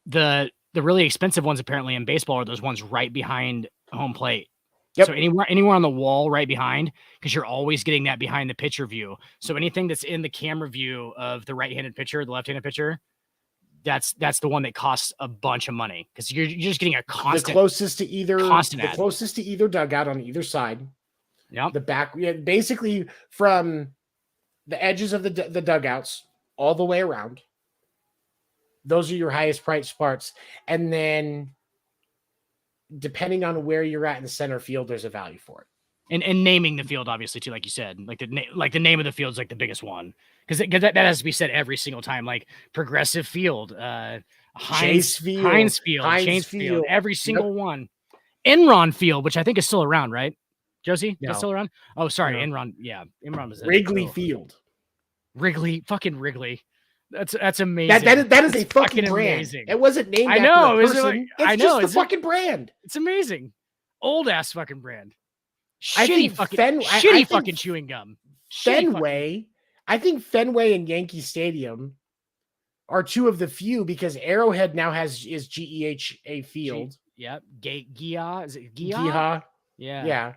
The really expensive ones apparently in baseball are those ones right behind home plate. Yep. So anywhere on the wall right behind, because you're always getting that behind the pitcher view. So anything that's in the camera view of the right-handed pitcher, the left-handed pitcher, that's the one that costs a bunch of money because you're just getting a constant. The closest to either dugout on either side. Yeah. The back, basically from the edges of the dugouts all the way around. Those are your highest price parts, and then depending on where you're at in the center field, there's a value for it. And naming the field, obviously, too, like you said, like the name of the field is like the biggest one because that has to be said every single time. Like Progressive Field, Heinz Field, every single one. Enron Field, which I think is still around, right, Josie? No. That's still around. Oh, sorry, no. Enron. Yeah, Enron was Wrigley Field. Fucking Wrigley. That's amazing. That is a fucking brand. Amazing. It wasn't named after a person. It's just the fucking brand. It's amazing. Old ass fucking brand. Shitty fucking chewing gum. Fenway. I think Fenway and Yankee Stadium are two of the few because Arrowhead now is GEHA Field. Yep. Gia. Is it Gia? Gia. Yeah.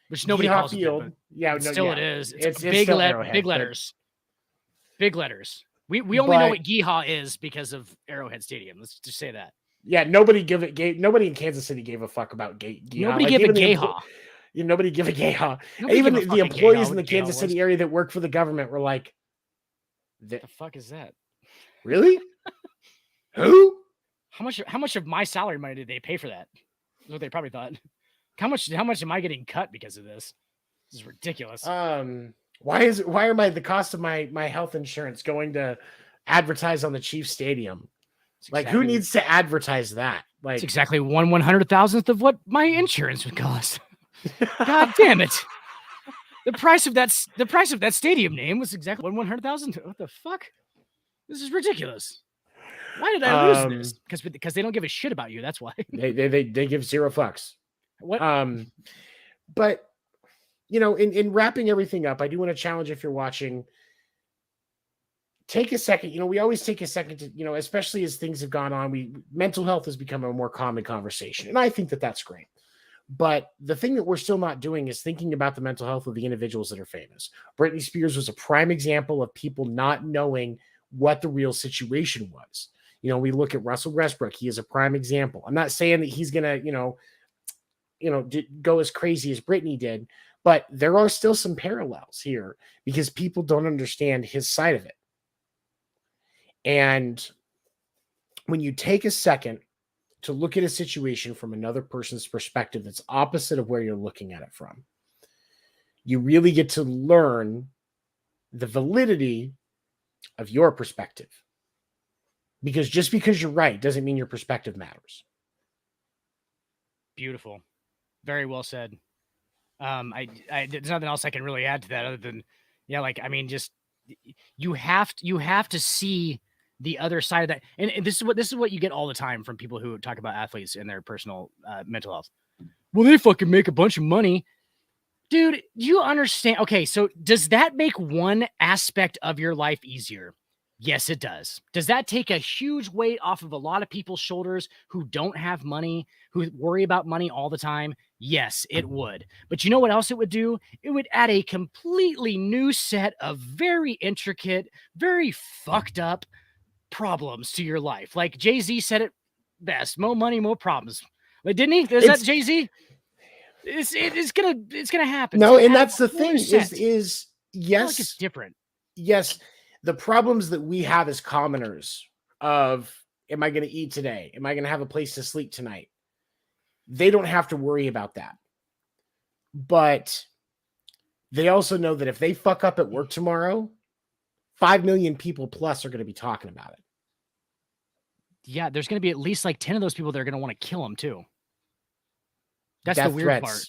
Which nobody calls Field. It is. It's big letters. Big letters. We only know what Geehaw is because of Arrowhead Stadium. Let's just say that. Yeah, nobody in Kansas City gave a fuck about Geehaw. Nobody gave a Geehaw. Nobody give a Geehaw. Even the employees in the Kansas City area that work for the government were like, "The fuck is that? Really? Who? How much of my salary money did they pay for that?" That's what they probably thought. How much am I getting cut because of this? This is ridiculous. Why are the cost of my health insurance going to advertise on the Chiefs Stadium? Who needs to advertise that? It's exactly 1/100,000th of what my insurance would cost. God damn it! The price of that stadium name was exactly 1/100,000th. What the fuck? This is ridiculous. Why did I lose this? Because they don't give a shit about you. That's why. they give zero fucks. What? But in wrapping everything up, I do want to challenge if you're watching. Take a second. We always take a second to, especially as things have gone on, mental health has become a more common conversation. And I think that that's great. But the thing that we're still not doing is thinking about the mental health of the individuals that are famous. Britney Spears was a prime example of people not knowing what the real situation was. We look at Russell Westbrook. He is a prime example. I'm not saying that he's going to, go as crazy as Britney did, But there are still some parallels here because people don't understand his side of it. And when you take a second to look at a situation from another person's perspective that's opposite of where you're looking at it from, you really get to learn the validity of your perspective. Because just because you're right doesn't mean your perspective matters. Beautiful. Very well said. There's nothing else I can really add to that other than, yeah, like, I mean, just you have to see the other side of that. And this is what you get all the time from people who talk about athletes and their personal mental health. Well, they fucking make a bunch of money. Dude, you understand? Okay, so does that make one aspect of your life easier? Yes, it does. Does that take a huge weight off of a lot of people's shoulders who don't have money, who worry about money all the time? Yes, it would. But you know what else it would do? It would add a completely new set of very intricate, very fucked up problems to your life. Like Jay-Z said it best: more money, more problems. Like, didn't he? Is that Jay-Z? It's gonna happen. No, and that's the thing is yes, like it's different. Yes, the problems that we have as commoners of, am I going to eat today? Am I going to have a place to sleep tonight? They don't have to worry about that. But they also know that if they fuck up at work tomorrow, 5 million people plus are going to be talking about it. Yeah, there's going to be at least like 10 of those people that are going to want to kill them too. That's Death the weird threats, part.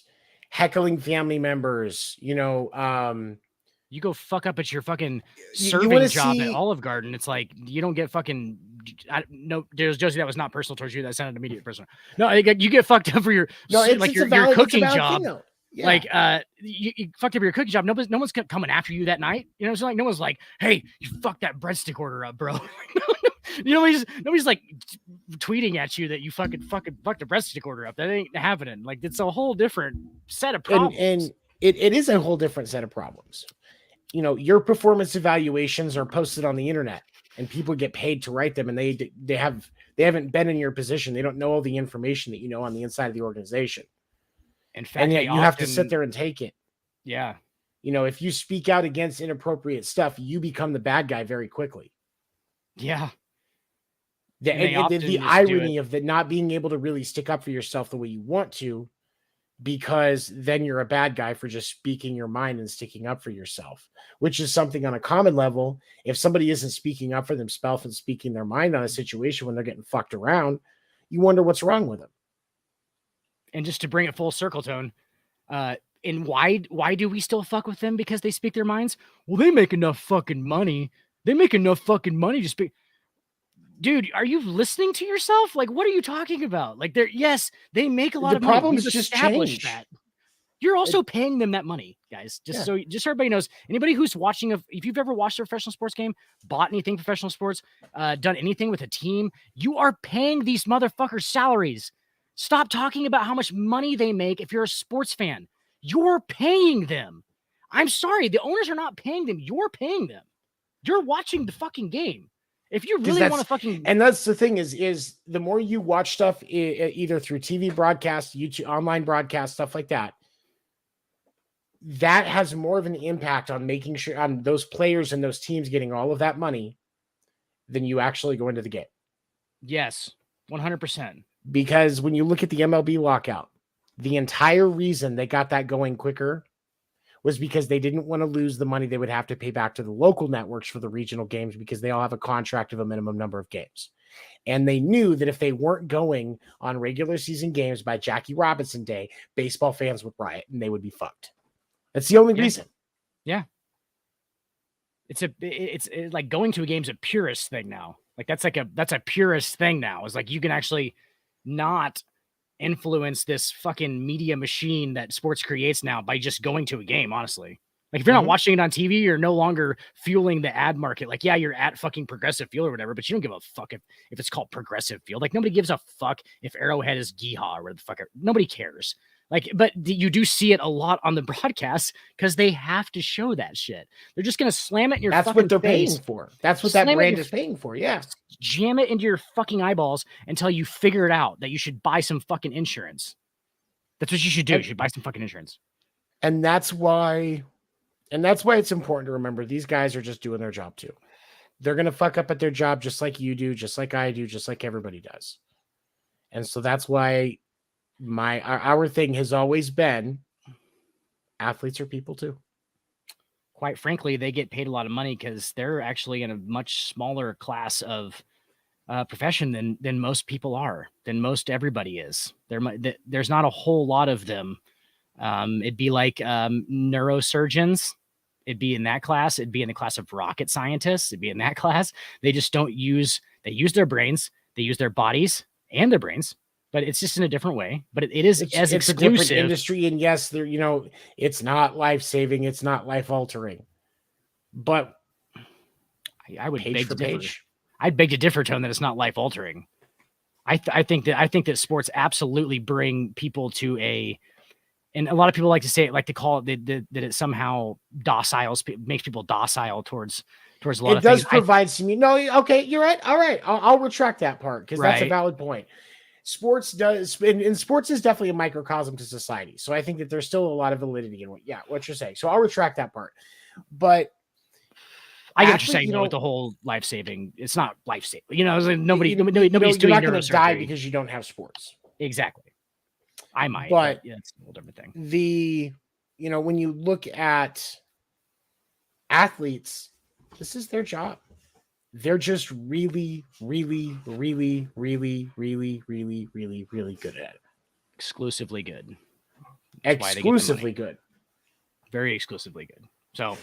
Heckling family members, you go fuck up at your fucking serving job at Olive Garden. It's like, you don't get fucking, no, there's Josie, that was not personal towards you. That sounded immediate personal. No, you get fucked up for your, your cooking job. Yeah. Like, you fucked up your cooking job. No one's coming after you that night. You know, it's like, no one's like, hey, you fucked that breadstick order up, bro. You know, nobody's like tweeting at you that you fucking fucked a breadstick order up. That ain't happening. Like, it's a whole different set of problems. And it is a whole different set of problems. You know, your performance evaluations are posted on the internet and people get paid to write them, and they haven't been in your position. They don't know all the information that you know on the inside of the organization. In fact, and yet you have to sit there and take it. Yeah. You know, if you speak out against inappropriate stuff, you become the bad guy very quickly. Yeah. The irony of that not being able to really stick up for yourself the way you want to, because then you're a bad guy for just speaking your mind and sticking up for yourself, which is something on a common level. If somebody isn't speaking up for themselves and speaking their mind on a situation when they're getting fucked around, you wonder what's wrong with them. And just to bring it full circle, Tone, and why do we still fuck with them? Because they speak their minds? Well, they make enough fucking money. They make enough fucking money to speak. Dude, are you listening to yourself? Like, what are you talking about? Like, they make a lot of money. The problems just change. That. You're also paying them that money, guys. So everybody knows, anybody who's watching, if you've ever watched a professional sports game, bought anything professional sports, done anything with a team, you are paying these motherfuckers salaries. Stop talking about how much money they make if you're a sports fan. You're paying them. I'm sorry, the owners are not paying them. You're paying them. You're watching the fucking game. If you really want to fucking... And that's the thing is the more you watch stuff, either through TV broadcasts, YouTube, online broadcasts, stuff like that, that has more of an impact on making sure on those players and those teams getting all of that money than you actually go into the game. Yes, 100%. Because when you look at the MLB lockout, the entire reason they got that going quicker was because they didn't want to lose the money they would have to pay back to the local networks for the regional games, because they all have a contract of a minimum number of games. And they knew that if they weren't going on regular season games by Jackie Robinson Day, baseball fans would riot and they would be fucked. That's the only reason. Yeah. It's like going to a game's a purist thing now. Like that's a purist thing now. It's like you can actually not influence this fucking media machine that sports creates now by just going to a game, honestly. Like if you're not watching it on TV, you're no longer fueling the ad market. Like, yeah, you're at fucking Progressive Field or whatever, but you don't give a fuck if it's called Progressive Field. Like nobody gives a fuck if Arrowhead is Geehaw or whatever the fuck. Nobody cares. Like, but you do see it a lot on the broadcast because they have to show that shit. They're just going to slam it in your fucking face. That's what they're paying for. That's what that brand is paying for. Yeah. Jam it into your fucking eyeballs until you figure it out that you should buy some fucking insurance. That's what you should do. You should buy some fucking insurance. And that's why it's important to remember these guys are just doing their job too. They're going to fuck up at their job just like you do, just like I do, just like everybody does. And so that's why our thing has always been athletes are people too. Quite frankly, they get paid a lot of money because they're actually in a much smaller class of profession than most people are, than most everybody is. There's not a whole lot of them. It'd be like neurosurgeons. It'd be in that class. It'd be in the class of rocket scientists. It'd be in that class. They just don't use, they use their brains. They use their bodies and their brains, but it's just in a different way. But it's exclusive. A different industry. And yes, there, it's not life-saving. It's not life-altering, but I would beg to differ. I'd beg to differ, Tone, that it's not life-altering. I think that sports absolutely bring people to and a lot of people like to call it that it somehow makes people docile towards a lot of things. It does provide some. No, okay, you're right. All right, I'll retract that part because that's a valid point. Sports does, and sports is definitely a microcosm to society. So I think that there's still a lot of validity in what you're saying. So I'll retract that part. But I get what you're saying, with the whole life-saving. It's not life-saving. Like nobody's doing you're not going to die because you don't have sports. Exactly. I might, but it's a whole different thing. When you look at athletes, this is their job. They're just really, really, really, really, really, really, really, really good at it. Exclusively good. Exclusively good. Very exclusively good. So,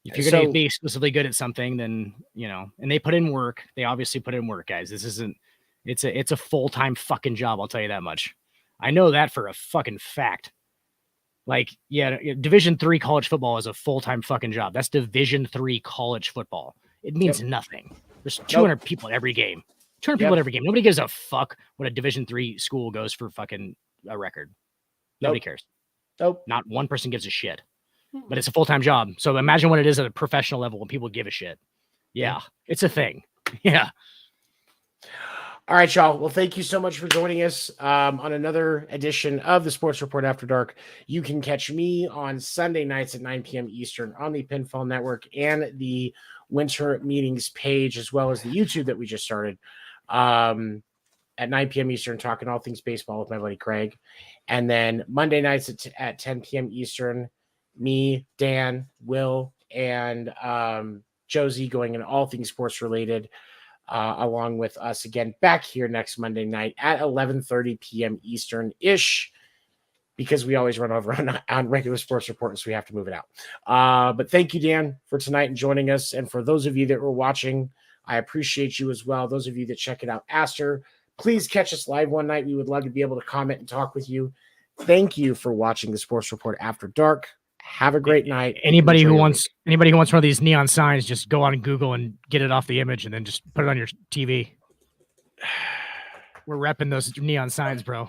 if you're going to be exclusively good at something, then, and they put in work. They obviously put in work, guys. It's a full-time fucking job. I'll tell you that much. I know that for a fucking fact. Like, yeah, Division III college football is a full-time fucking job. That's Division III college football. It means nothing. There's 200 people at every game. 200 people at every game. Nobody gives a fuck what a Division III school goes for fucking a record. Nobody cares. Not one person gives a shit. But it's a full-time job. So imagine what it is at a professional level when people give a shit. Yeah, it's a thing. Yeah. All right, y'all. Well, thank you so much for joining us on another edition of the Sports Report After Dark. You can catch me on Sunday nights at 9 p.m. Eastern on the Pinfall Network and the Winter Meetings page, as well as the YouTube that we just started at 9 p.m. Eastern, talking all things baseball with my buddy Craig. And then Monday nights at 10 p.m. Eastern, me, Dan, Will, and Josie going into all things sports related. Along with us again back here next Monday night at 11:30 p.m. Eastern-ish, because we always run over on regular sports report, so we have to move it out. But thank you, Dan, for tonight and joining us. And for those of you that were watching, I appreciate you as well. Those of you that check it out after, please catch us live one night. We would love to be able to comment and talk with you. Thank you for watching the Sports Report After Dark. Have a great night. Anybody who wants one of these neon signs, just go on Google and get it off the image and then just put it on your TV. We're repping those neon signs, bro.